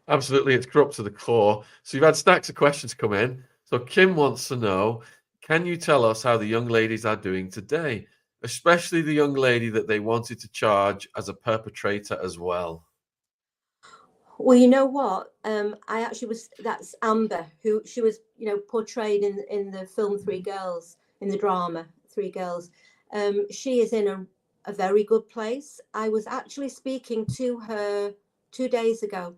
Absolutely, it's corrupt to the core. So you've had stacks of questions come in. So Kim wants to know, can you tell us how the young ladies are doing today, especially the young lady that they wanted to charge as a perpetrator as well? Well, you know what? I actually that's Amber, who she was, you know, portrayed in the film Three Girls, in the drama Three Girls. She is in a very good place. I was actually speaking to her 2 days ago.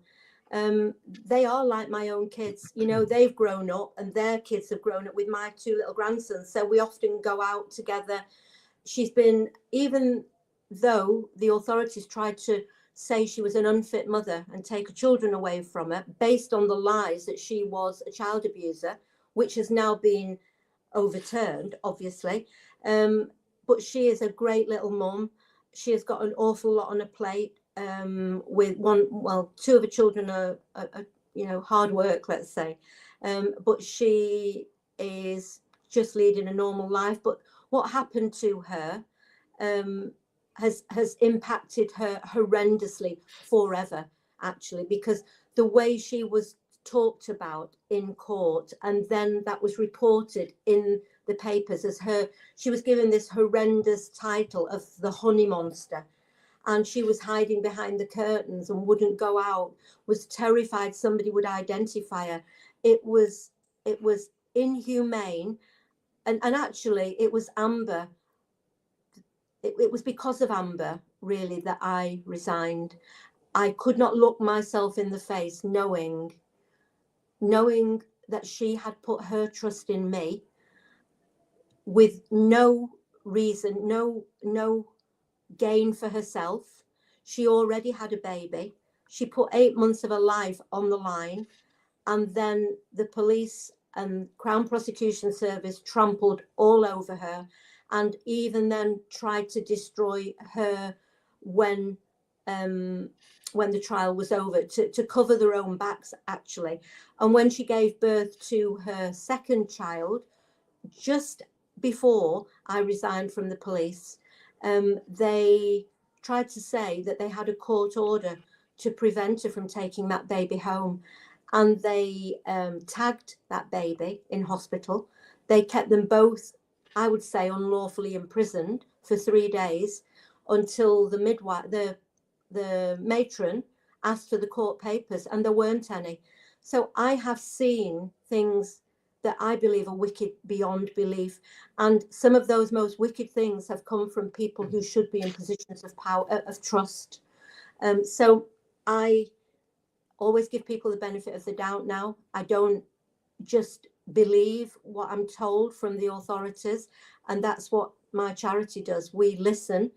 They are like my own kids. You know, they've grown up and their kids have grown up with my 2 little grandsons. So we often go out together. She's been, even though the authorities tried to say she was an unfit mother and take her children away from her based on the lies that she was a child abuser, which has now been overturned, obviously. But she is a great little mum. She has got an awful lot on her plate. With 2 of her children are you know, hard work, let's say. But she is just leading a normal life. But what happened to her has impacted her horrendously forever, actually, because the way she was talked about in court, and then that was reported in the papers as she was given this horrendous title of the honey monster, and she was hiding behind the curtains and wouldn't go out, was terrified somebody would identify her. It was inhumane, and actually it was Amber. It was because of Amber, really, that I resigned. I could not look myself in the face knowing that she had put her trust in me with no reason, no gain for herself. She already had a baby. She put 8 months of her life on the line, and then the police and Crown Prosecution Service trampled all over her, and even then tried to destroy her when the trial was over, to cover their own backs, actually. And when she gave birth to her second child, just before I resigned from the police, they tried to say that they had a court order to prevent her from taking that baby home. And they tagged that baby in hospital. They kept them both, I would say, unlawfully imprisoned for 3 days until the midwife, the matron, asked for the court papers, and there weren't any. So I have seen things that I believe are wicked beyond belief. And some of those most wicked things have come from people who should be in positions of power, of trust. So I always give people the benefit of the doubt now. I don't just believe what I'm told from the authorities. And that's what my charity does. We listen,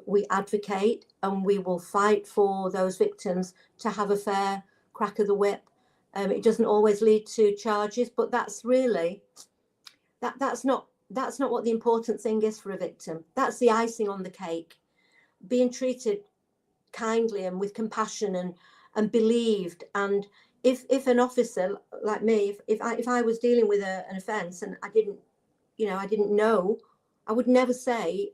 we advocate, and we will fight for those victims to have a fair crack of the whip. It doesn't always lead to charges, but that's really, that's not what the important thing is for a victim. That's the icing on the cake. Being treated kindly and with compassion and believed. And if an officer like me, if I was dealing with an offence and I didn't know, I would never say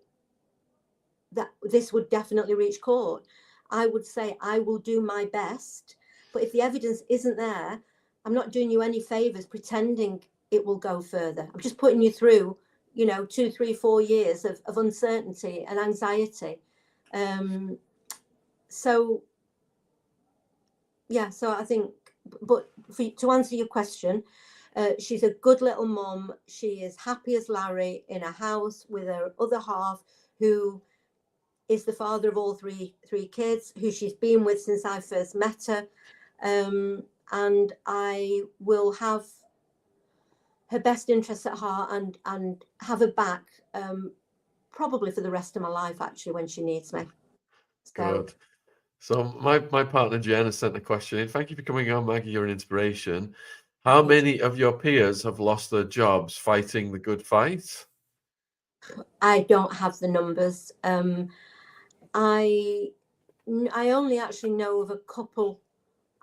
that this would definitely reach court. I would say I will do my best, but if the evidence isn't there, I'm not doing you any favors pretending it will go further. I'm just putting you through, 2, 3, 4 years of uncertainty and anxiety. So I think, but to answer your question, she's a good little mum. She is happy as Larry in a house with her other half, who is the father of all three kids, who she's been with since I first met her. And I will have her best interests at heart and have her back, probably for the rest of my life, actually, when she needs me. Good. So my partner Jen has sent a question in. Thank you for coming on, Maggie. You're an inspiration. How many of your peers have lost their jobs fighting the good fight? I don't have the numbers. I only actually know of a couple.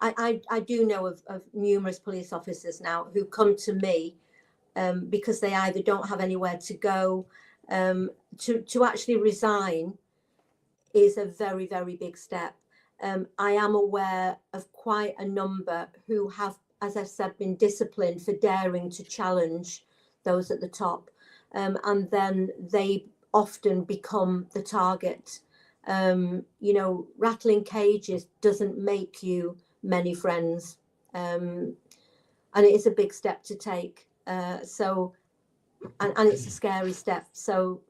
I do know of numerous police officers now who come to me because they either don't have anywhere to go. To actually resign is a very, very big step. I am aware of quite a number who have, as I've said, been disciplined for daring to challenge those at the top. And then they often become the target. Rattling cages doesn't make you many friends. And it is a big step to take. And it's a scary step. So,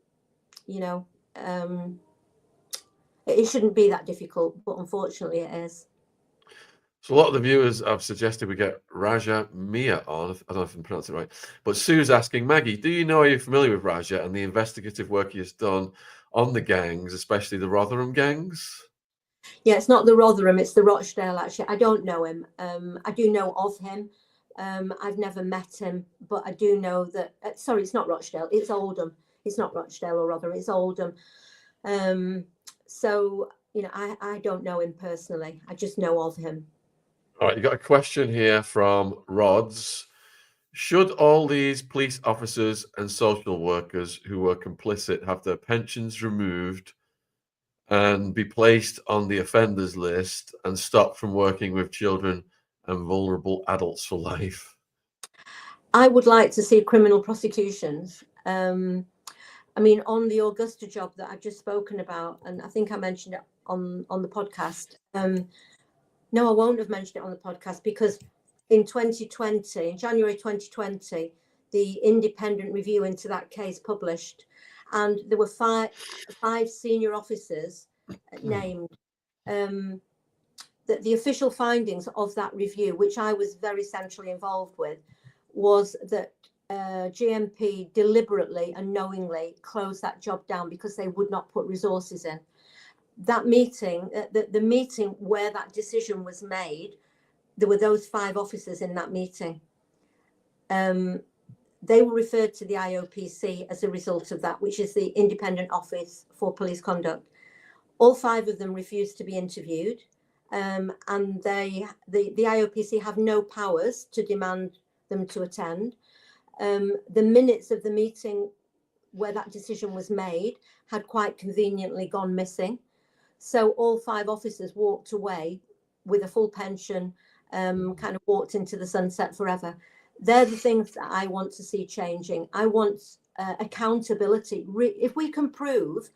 it shouldn't be that difficult, but unfortunately it is. So a lot of the viewers have suggested we get Raja Mia on. I don't know if I'm pronouncing it right. But Sue's asking, Maggie, do you know, are you familiar with Raja and the investigative work he has done on the gangs, especially the Rotherham gangs? Yeah, it's not the Rotherham, it's the Rochdale, actually. I don't know him. I do know of him. I've never met him, but I do know that, sorry, it's not Rochdale, it's Oldham. It's not Rochdale or Rotherham, it's Oldham. So, I don't know him personally. I just know of him. All right, you got a question here from Rods. Should all these police officers and social workers who were complicit have their pensions removed and be placed on the offenders list and stopped from working with children and vulnerable adults for life? I would like to see criminal prosecutions. I mean, on the Augusta job that I've just spoken about, and I think I mentioned it on the podcast. No, I won't have mentioned it on the podcast because in January 2020, the independent review into that case published, and there were five senior officers named. The official findings of that review, which I was very centrally involved with, was that GMP deliberately and knowingly closed that job down because they would not put resources in. That meeting, the meeting where that decision was made, there were those 5 officers in that meeting. They were referred to the IoPC as a result of that, which is the Independent Office for Police Conduct. All 5 of them refused to be interviewed, and the IoPC have no powers to demand them to attend. The minutes of the meeting where that decision was made had quite conveniently gone missing. So all 5 officers walked away with a full pension, kind of walked into the sunset forever. They're the things that I want to see changing. I want accountability. If we can prove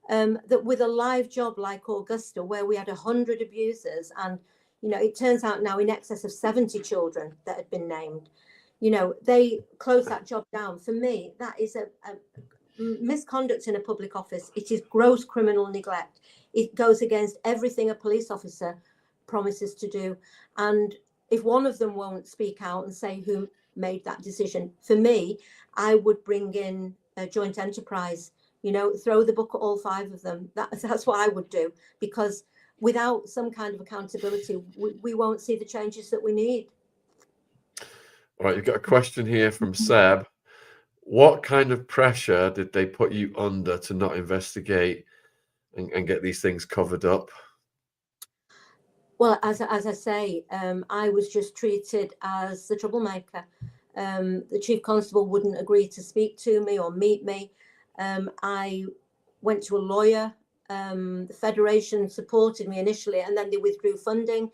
that with a live job like Augusta, where we had 100 abusers, and it turns out now in excess of 70 children that had been named, they closed that job down. For me, that is a misconduct in a public office. It is gross criminal neglect. It goes against everything a police officer promises to do. And if one of them won't speak out and say who made that decision, for me, I would bring in a joint enterprise, throw the book at all 5 of them. That's what I would do, because without some kind of accountability, we won't see the changes that we need. All right, you've got a question here from Seb. What kind of pressure did they put you under to not investigate and get these things covered up? Well, as I say, I was just treated as the troublemaker. The chief constable wouldn't agree to speak to me or meet me. I went to a lawyer. The Federation supported me initially, and then they withdrew funding.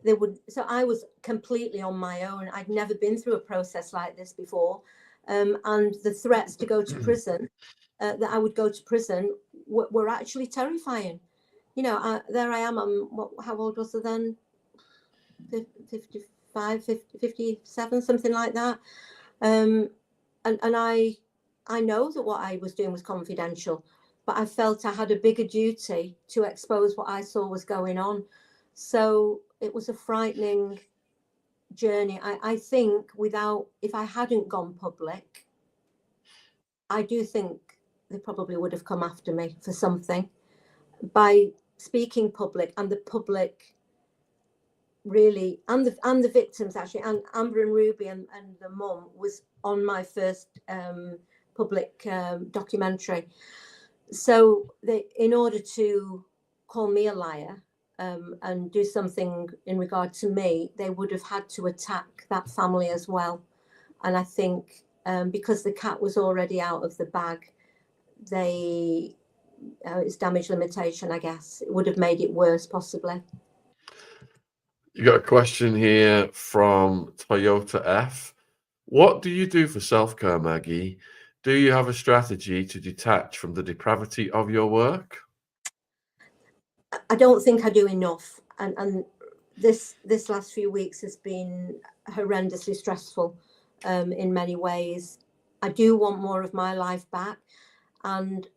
they would. So I was completely on my own. I'd never been through a process like this before, and the threats to go to prison, that I would go to prison, were actually terrifying. You know, there I am. How old was I then? 55, 50, 57, something like that. And I know that what I was doing was confidential, but I felt I had a bigger duty to expose what I saw was going on. So it was a frightening journey. I think if I hadn't gone public, I do think they probably would have come after me for something. By speaking public, and the public really, and the victims actually, and Amber and Ruby and the mum was on my first public documentary. So in order to call me a liar and do something in regard to me, they would have had to attack that family as well. And I think because the cat was already out of the bag, it's damage limitation, I guess. It would have made it worse, possibly. You got a question here from Toyota F. What do you do for self-care, Maggie? Do you have a strategy to detach from the depravity of your work? I don't think I do enough. And this last few weeks has been horrendously stressful in many ways. I do want more of my life back. And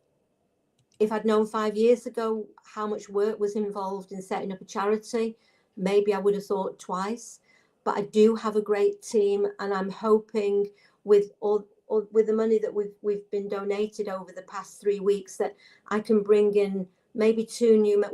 if I'd known 5 years ago how much work was involved in setting up a charity, maybe I would have thought twice. But I do have a great team, and I'm hoping with the money that we've been donated over the past 3 weeks that I can bring in maybe 2 new.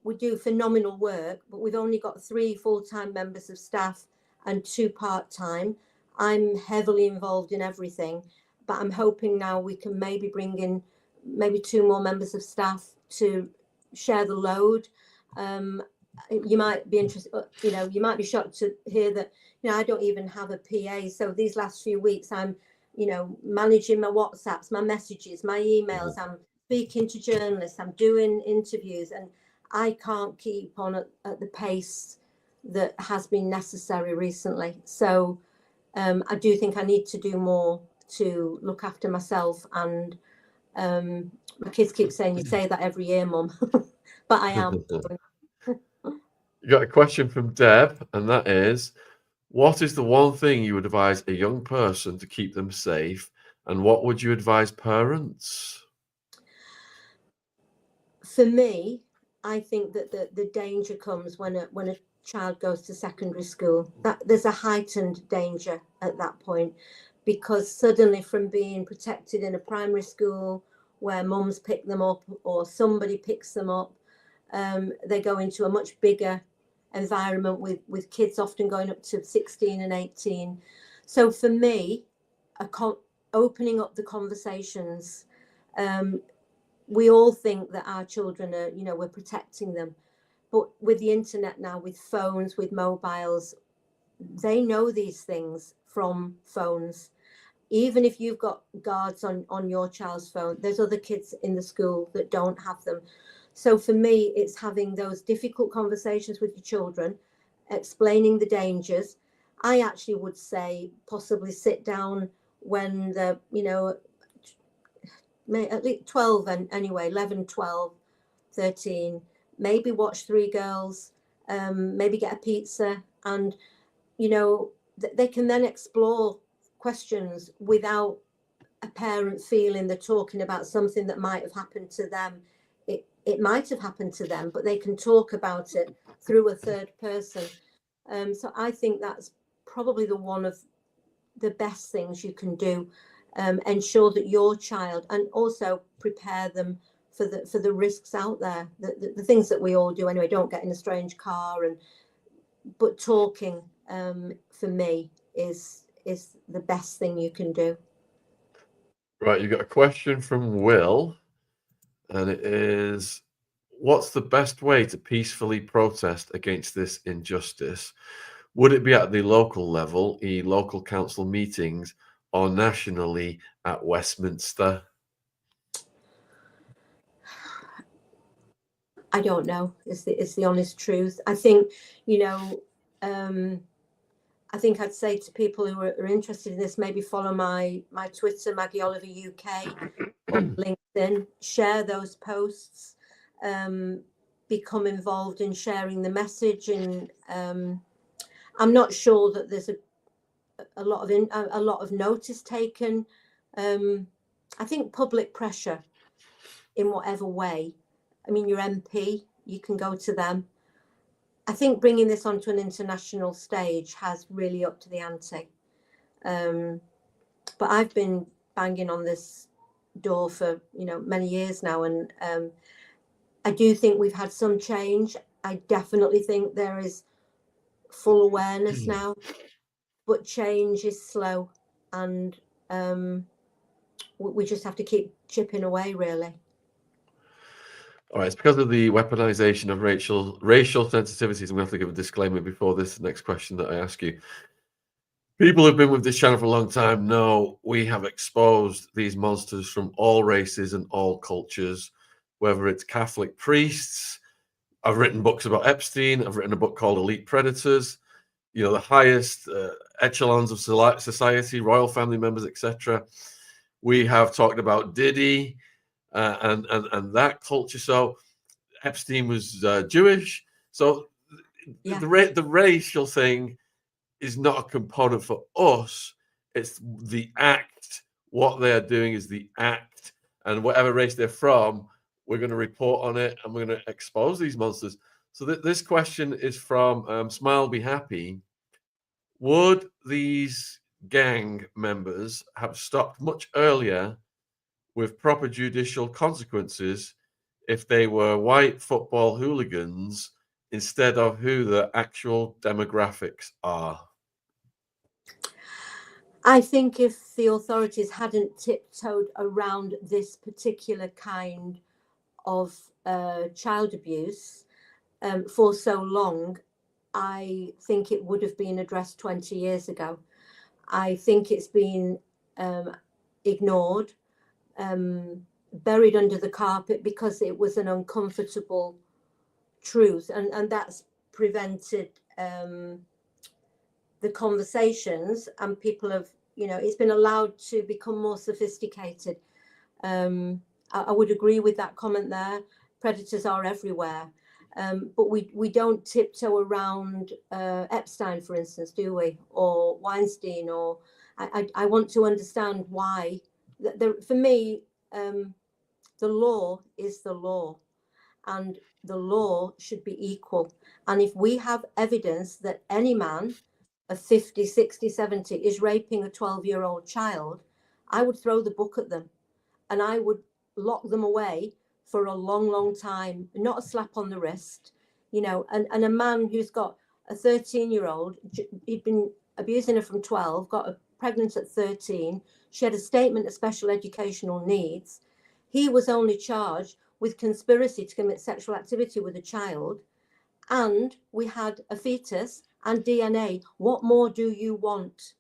We do phenomenal work, but we've only got 3 full-time members of staff and 2 part-time. I'm heavily involved in everything, but I'm hoping now we can maybe bring in maybe 2 more members of staff to share the load. You might be interested, you might be shocked to hear that, I don't even have a PA. So these last few weeks, I'm, managing my WhatsApps, my messages, my emails. I'm speaking to journalists. I'm doing interviews, and I can't keep on at the pace that has been necessary recently. So I do think I need to do more to look after myself. And my kids keep saying, you say that every year, Mum, but I am. You got a question from Deb, and that is, what is the one thing you would advise a young person to keep them safe, and what would you advise parents? For me, I think that the danger comes when a child goes to secondary school. That there's a heightened danger at that point, because suddenly from being protected in a primary school where mums pick them up or somebody picks them up, they go into a much bigger environment with kids often going up to 16 and 18. So for me, opening up the conversations, we all think that our children are, we're protecting them. But with the internet now, with phones, with mobiles, they know these things from phones. Even if you've got guards on your child's phone, there's other kids in the school that don't have them. So for me, it's having those difficult conversations with your children, explaining the dangers. I actually would say possibly sit down when they're, at least 12 and anyway, 11, 12, 13, maybe watch 3 Girls, maybe get a pizza, and, they can then explore questions without a parent feeling they're talking about something that might have happened to them. It might have happened to them, but they can talk about it through a third person. So I think that's probably one of the best things you can do. Ensure that your child, and also prepare them for the risks out there, the things that we all do anyway. Don't get in a strange car, but talking for me is the best thing you can do. Right, you got a question from Will, and it is, what's the best way to peacefully protest against this injustice? Would it be at the local level, local council meetings, or nationally at Westminster? I don't know. It's the honest truth. I think, you know, I think I'd say to people who are interested in this, maybe follow my Twitter, MaggieOliverUK, or LinkedIn, share those posts, become involved in sharing the message. And I'm not sure that there's a lot of notice taken. I think public pressure in whatever way. I mean, your MP, you can go to them. I think bringing this onto an international stage has really upped the ante. But I've been banging on this door for, you know, many years now, and I do think we've had some change. I definitely think there is full awareness now, but change is slow, and we just have to keep chipping away, really. All right, it's because of the weaponization of racial sensitivities. I'm going to have to give a disclaimer before this next question that I ask you. People who've been with this channel for a long time know we have exposed these monsters from all races and all cultures, whether it's Catholic priests. I've written books about Epstein. I've written a book called Elite Predators. You know, the highest echelons of society, royal family members, etc. We have talked about Diddy and that culture. So Epstein was Jewish. So Yeah. the racial thing is not a component for us. It's the act. What they are doing is the act, and whatever race they're from, we're going to report on it, and we're going to expose these monsters. So this question is from Smile Be Happy. Would these gang members have stopped much earlier with proper judicial consequences if they were white football hooligans instead of who the actual demographics are? I think if the authorities hadn't tiptoed around this particular kind of child abuse for so long, I think it would have been addressed 20 years ago. I think it's been ignored, buried under the carpet because it was an uncomfortable truth, and that's prevented the conversations, and people have, you know, it's been allowed to become more sophisticated. I would agree with that comment there. Predators are everywhere. But we don't tiptoe around Epstein, for instance, do we? Or Weinstein, or I want to understand why. For me, the law is the law, and the law should be equal. And if we have evidence that any man of 50, 60, 70 is raping a 12-year-old child, I would throw the book at them, and I would lock them away for a long, long time, not a slap on the wrist, you know. And a man who's got a 13-year-old, he'd been abusing her from 12, got her pregnant at 13. She had a statement of special educational needs. He was only charged with conspiracy to commit sexual activity with a child. And we had a fetus and DNA. What more do you want?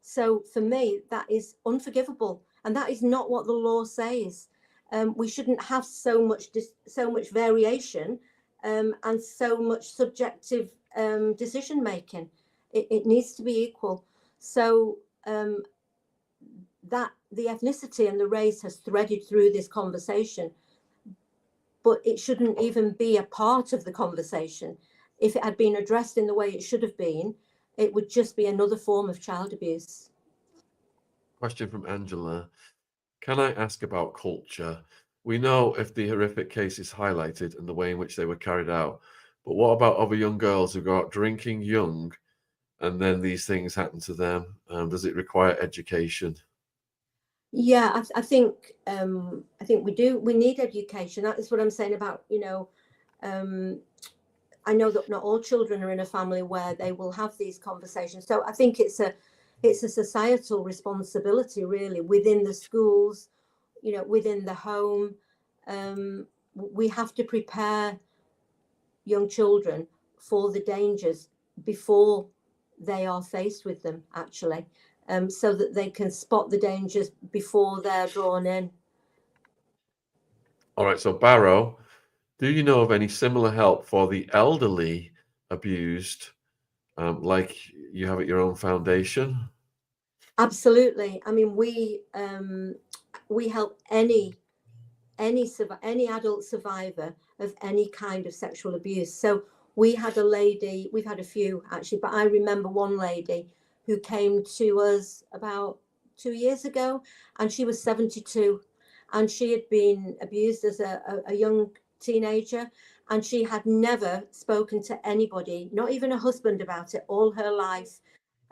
So for me, that is unforgivable. And that is not what the law says. We shouldn't have so much variation and so much subjective decision making. It needs to be equal. So that the ethnicity and the race has threaded through this conversation, but it shouldn't even be a part of the conversation. If it had been addressed in the way it should have been, it would just be another form of child abuse. Question from Angela. Can I ask about culture? We know if the horrific case is highlighted and the way in which they were carried out, but what about other young girls who go out drinking young and then these things happen to them? Does it require education? Yeah, I think we do. We need education. That is what I'm saying about, you know, I know that not all children are in a family where they will have these conversations. So I think it's a societal responsibility, really, within the schools, you know, within the home. We have to prepare young children for the dangers before they are faced with them, actually, so that they can spot the dangers before they're drawn in. All right, so Barrow, Do you know of any similar help for the elderly abused, like you have at your own foundation? Absolutely. I mean, we help any adult survivor of any kind of sexual abuse. So we had a lady, we've had a few actually, but I remember one lady who came to us about 2 years ago, and she was 72, and she had been abused as a young teenager, and she had never spoken to anybody, not even a husband, about it all her life.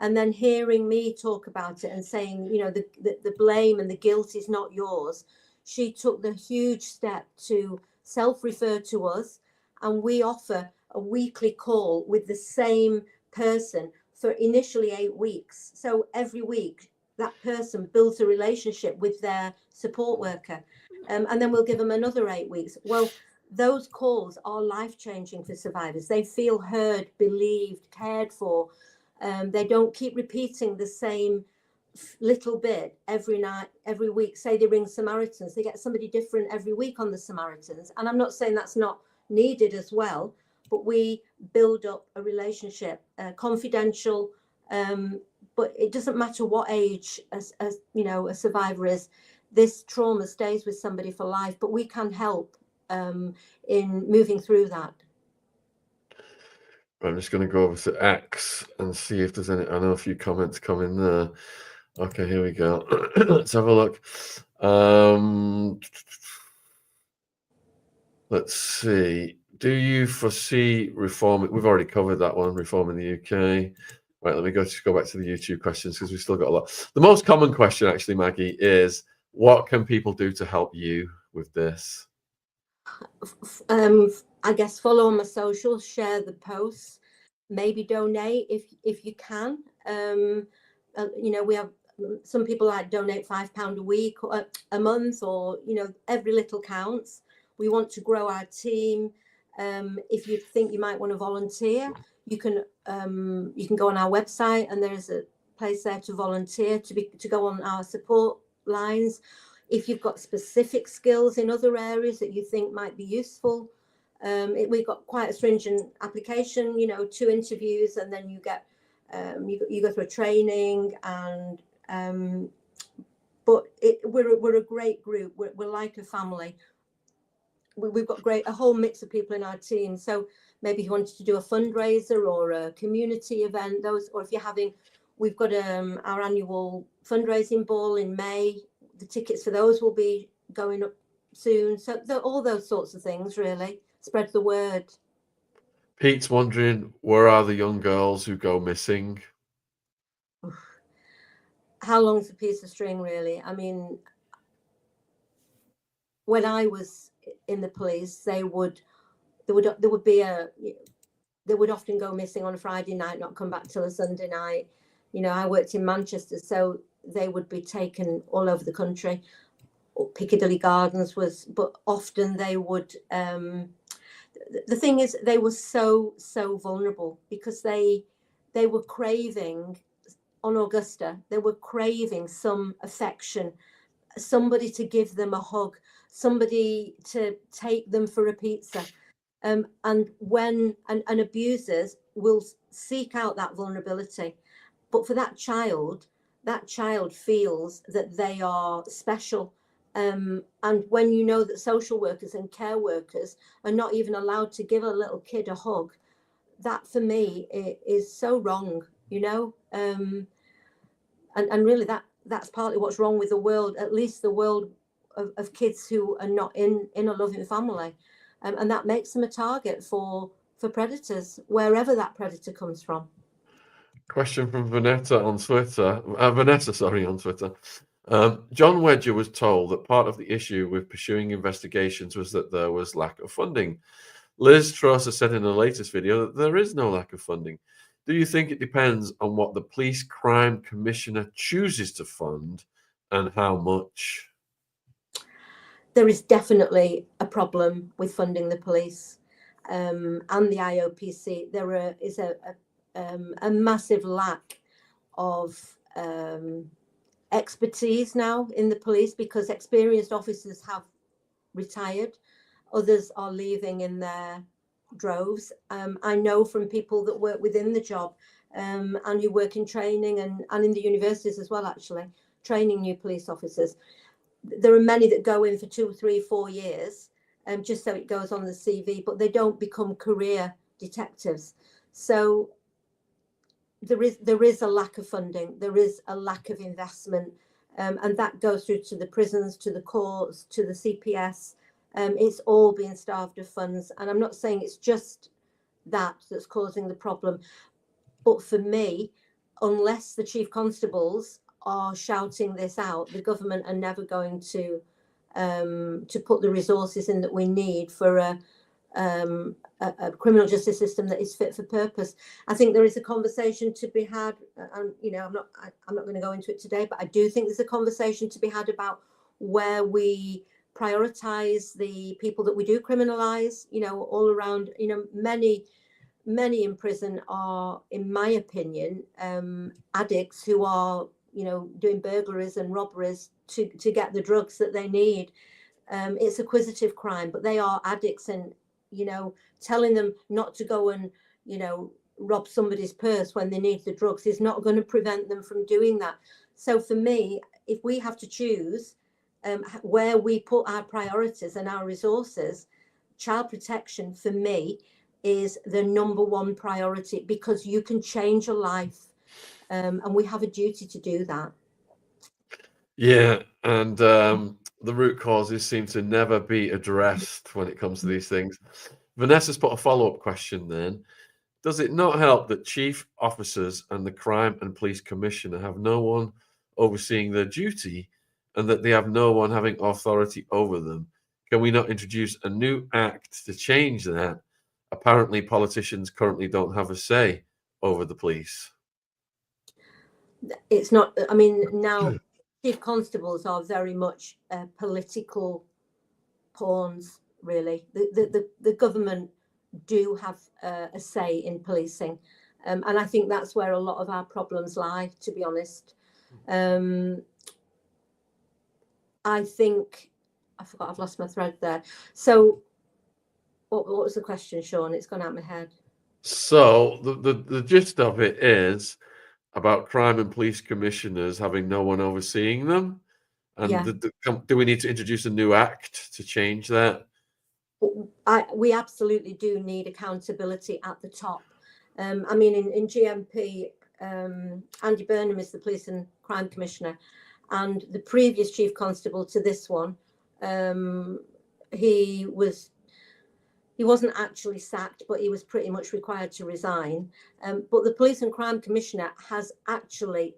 And then hearing me talk about it and saying, you know, the blame and the guilt is not yours, she took the huge step to self-refer to us, and we offer a weekly call with the same person for initially 8 weeks. So every week that person builds a relationship with their support worker, and then we'll give them another 8 weeks. Well, those calls are life-changing for survivors. They feel heard, believed, cared for. They don't keep repeating the same little bit every night, every week. Say they ring Samaritans, they get somebody different every week on the Samaritans. And I'm not saying that's not needed as well, but we build up a relationship, confidential, but it doesn't matter what age as you know a survivor is. This trauma stays with somebody for life, but we can help in moving through that. I'm just going to go over to X and see if there's any. I know a few comments come in there. Okay, here we go. Let's have a look. Let's see. Do you foresee reform? We've already covered that one, reform in the UK. Right, let me go back to the YouTube questions because we've still got a lot. The most common question, actually, Maggie, is what can people do to help you with this? I guess follow on my socials, share the posts, maybe donate if you can. You know, we have some people like donate £5 a week or a month, or you know, every little counts. We want to grow our team. If you think you might want to volunteer, you can go on our website, and there's a place there to volunteer to go on our support lines. If you've got specific skills in other areas that you think might be useful, we've got quite a stringent application. You know, 2 interviews, and then you get you go through a training, and but we're a great group. We're like a family. We've got a whole mix of people in our team. So maybe if you wanted to do a fundraiser or a community event, or if you're having, we've got our annual fundraising ball in May. The tickets for those will be going up soon. So all those sorts of things, really. Spread the word. Pete's wondering, where are the young girls who go missing? How long's a piece of string, really? I mean, when I was in the police, they would often go missing on a Friday night, not come back till a Sunday night. You know, I worked in Manchester, so they would be taken all over the country. Or Piccadilly Gardens but often they would. The thing is, they were so vulnerable because they were craving on Augusta. They were craving some affection, somebody to give them a hug, somebody to take them for a pizza. And abusers will seek out that vulnerability. But for that child feels that they are special. And when you know that social workers and care workers are not even allowed to give a little kid a hug, that for me is so wrong, you know. And really that's partly what's wrong with the world, at least the world of kids who are not in a loving family. And that makes them a target for predators, wherever that predator comes from. Question from Vanessa on Twitter. On Twitter. John Wedger was told that part of the issue with pursuing investigations was that there was lack of funding. Liz Truss has said in her latest video that there is no lack of funding. Do you think it depends on what the Police Crime Commissioner chooses to fund and how much? There is definitely a problem with funding the police and the IoPC. There is a massive lack of expertise now in the police because experienced officers have retired. Others are leaving in their droves. I know from people that work within the job and who work in training and in the universities as well, actually, training new police officers. There are many that go in for 2, 3, 4 years, just so it goes on the CV, but they don't become career detectives. So there is a lack of funding, there is a lack of investment, and that goes through to the prisons, to the courts, to the CPS. It's all being starved of funds, and I'm not saying it's just that's causing the problem, but for me, unless the chief constables are shouting this out, the government are never going to put the resources in that we need for a criminal justice system that is fit for purpose. I think there is a conversation to be had, and I'm not going to go into it today, but I do think there's a conversation to be had about where we prioritize the people that we do criminalize. All around. Many in prison are, in my opinion, addicts who are doing burglaries and robberies to get the drugs that they need. It's acquisitive crime, but they are addicts, and telling them not to go and rob somebody's purse when they need the drugs is not going to prevent them from doing that. So for me, if we have to choose where we put our priorities and our resources, child protection for me is the number one priority, because you can change a life, and we have a duty to do that. Yeah, and the root causes seem to never be addressed when it comes to these things. Vanessa's put a follow-up question then. Does it not help that chief officers and the crime and police commissioner have no one overseeing their duty, and that they have no one having authority over them? Can we not introduce a new act to change that? Apparently, politicians currently don't have a say over the police. It's not, now chief constables are very much political pawns, really. The government do have a say in policing, and I think that's where a lot of our problems lie, to be honest. I think I've lost my thread there. So what was the question, Sean? It's gone out of my head. So the gist of it is about crime and police commissioners having no one overseeing them, and Yeah. do we need to introduce a new act to change that? We absolutely do need accountability at the top. In GMP, Andy Burnham is the police and crime commissioner, and the previous chief constable to this one, he wasn't actually sacked, but he was pretty much required to resign. But the police and crime commissioner has actually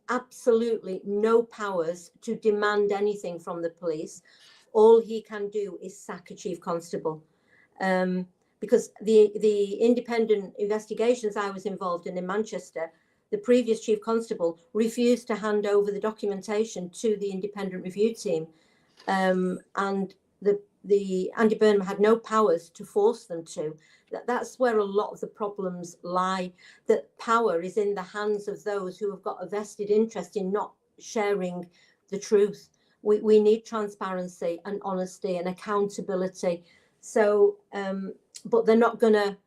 absolutely no powers to demand anything from the police. All he can do is sack a chief constable. Because the independent investigations I was involved in Manchester, the previous chief constable refused to hand over the documentation to the independent review team. And the Andy Burnham had no powers to force them to. That's where a lot of the problems lie, that power is in the hands of those who have got a vested interest in not sharing the truth. We need transparency and honesty and accountability. So, but they're not gonna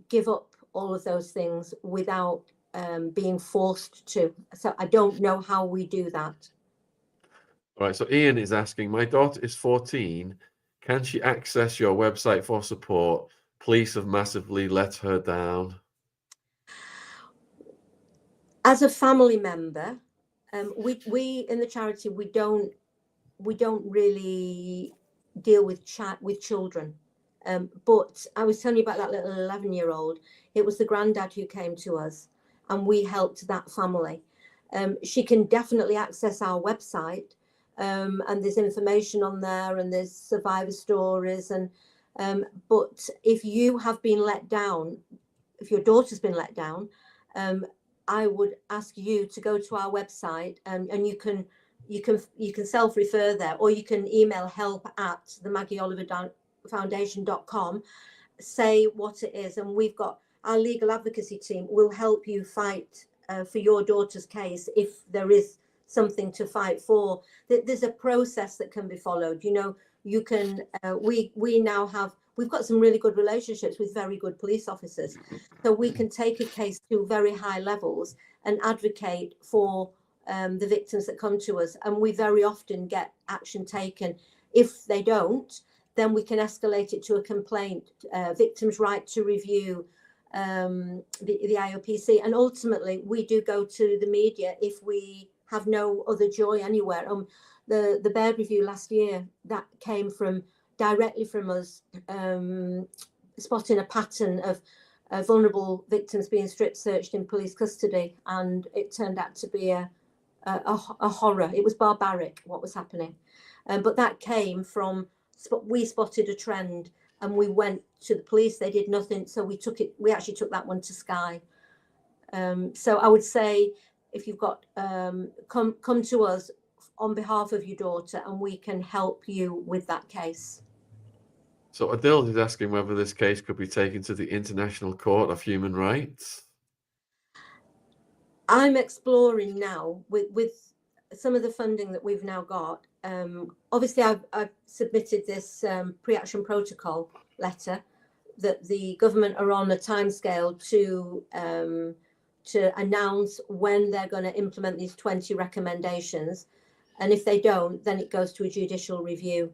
give up all of those things without being forced to. So I don't know how we do that. All right, so Ian is asking, my daughter is 14. Can she access your website for support? Police have massively let her down. As a family member, we in the charity, we don't really deal with children. But I was telling you about that little 11-year-old. It was the granddad who came to us, and we helped that family. She can definitely access our website. And there's information on there, and there's survivor stories, and but if you have been let down, if your daughter's been let down, I would ask you to go to our website, and you can self-refer there, or you can email help@the MaggieOliverFoundation.com, say what it is, and we've got our legal advocacy team will help you fight for your daughter's case if there is something to fight for. There's a process that can be followed. you can, we now have, we've got some really good relationships with very good police officers. So we can take a case to very high levels and advocate for the victims that come to us. And we very often get action taken. If they don't, then we can escalate it to a complaint, victims' right to review, the IoPC. And ultimately, we do go to the media if we have no other joy anywhere. The Baird review last year, that came from directly from us, spotting a pattern of vulnerable victims being strip searched in police custody, and it turned out to be a horror. It was barbaric what was happening, but that came from, we spotted a trend and we went to the police. They did nothing, so we actually took that one to Sky. So I would say, if you've got, come to us on behalf of your daughter, and we can help you with that case. So Adele is asking whether this case could be taken to the International Court of Human Rights. I'm exploring now with some of the funding that we've now got. Obviously, I've submitted this pre-action protocol letter that the government are on a timescale to announce when they're going to implement these 20 recommendations. And if they don't, then it goes to a judicial review.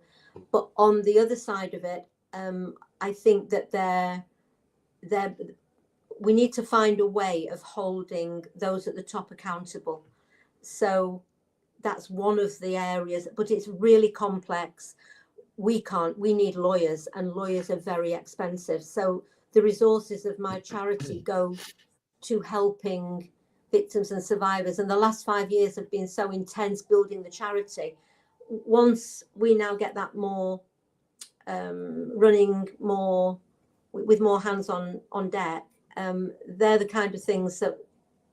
But on the other side of it, I think that we need to find a way of holding those at the top accountable. So that's one of the areas, but it's really complex. We need lawyers, and lawyers are very expensive. So the resources of my charity go to helping victims and survivors. And the last 5 years have been so intense building the charity. Once we now get that more running more with more hands on deck, they're the kind of things that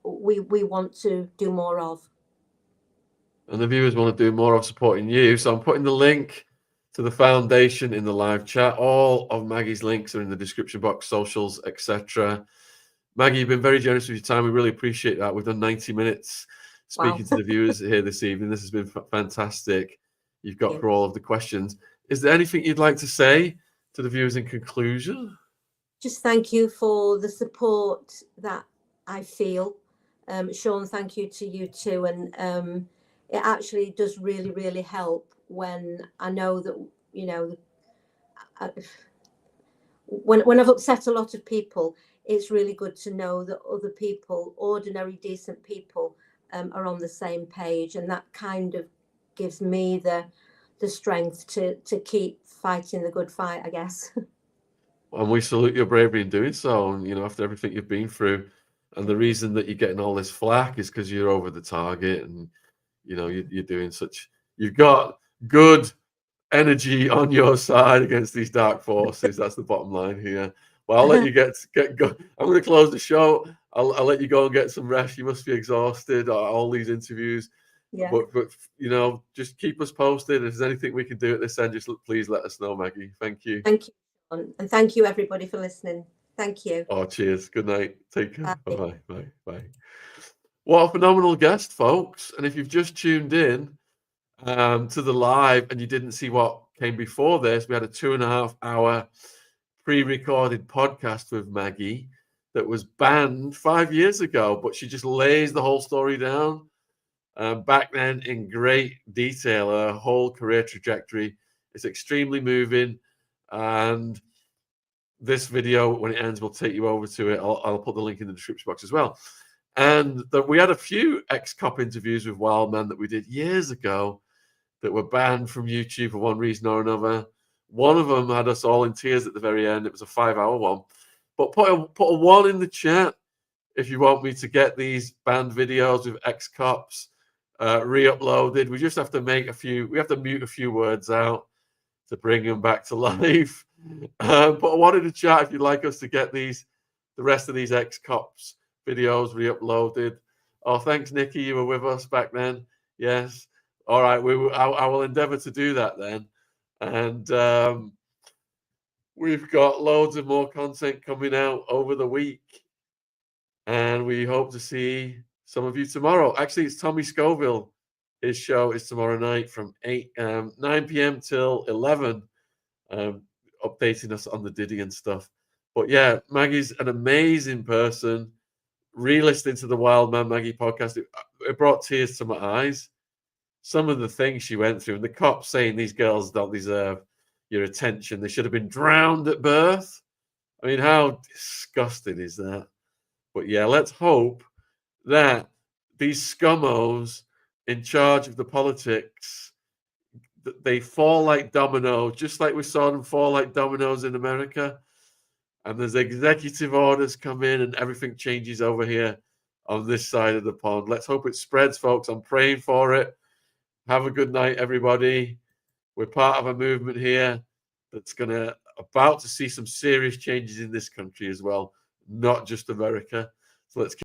we want to do more of. And the viewers want to do more of supporting you. So I'm putting the link to the foundation in the live chat. All of Maggie's links are in the description box, socials, etc. Maggie, you've been very generous with your time. We really appreciate that. We've done 90 minutes speaking to the viewers here this evening. This has been fantastic. You've got through all of the questions. Is there anything you'd like to say to the viewers in conclusion? Just thank you for the support that I feel. Sean, thank you to you too. And it actually does really, really help when I know that, you know, when I've upset a lot of people, it's really good to know that other people, ordinary, decent people, are on the same page. And that kind of gives me the strength to keep fighting the good fight, I guess. And we salute your bravery in doing so. And, you know, after everything you've been through, and the reason that you're getting all this flack is because you're over the target, and, you know, you're doing such, you've got good energy on your side against these dark forces. That's the bottom line here. Well, I'll let you get go. I'm going to close the show. I'll let you go and get some rest. You must be exhausted, all these interviews. Yeah. But you know, just keep us posted. If there's anything we can do at this end, just please let us know, Maggie. Thank you. Thank you, Sean. And thank you everybody for listening. Thank you. Oh, cheers. Good night. Take care. Bye. Bye. Bye. Bye. What a phenomenal guest, folks. And if you've just tuned in to the live and you didn't see what came before this, we had a 2.5 hour pre-recorded podcast with Maggie that was banned 5 years ago, but she just lays the whole story down back then in great detail, her whole career trajectory. It's extremely moving, and this video, when it ends, will take you over to it. I'll put the link in the description box as well. And we had a few ex-cop interviews with wild men that we did years ago that were banned from YouTube for one reason or another. One of them had us all in tears at the very end. It was a 5-hour one. But put a 1 in the chat if you want me to get these banned videos with ex-cops re-uploaded. We just have to we have to mute a few words out to bring them back to life. Put a 1 in the chat if you'd like us to get the rest of these ex-cops videos re-uploaded. Oh, thanks, Nikki. You were with us back then. Yes. All right. I will endeavor to do that then. And we've got loads of more content coming out over the week. And we hope to see some of you tomorrow. Actually, it's Tommy Scoville His show is tomorrow night from 9 p.m. till 11, updating us on the Diddy and stuff. But yeah, Maggie's an amazing person. Re-listening to the Wild Man Maggie podcast, it brought tears to my eyes. Some of the things she went through, and the cops saying these girls don't deserve your attention. They should have been drowned at birth. I mean, how disgusting is that? But yeah, let's hope that these scummos in charge of the politics, they fall like dominoes, just like we saw them fall like dominoes in America. And there's executive orders come in and everything changes over here on this side of the pond. Let's hope it spreads, folks. I'm praying for it. Have a good night, everybody. We're part of a movement here that's about to see some serious changes in this country as well, not just America. So let's keep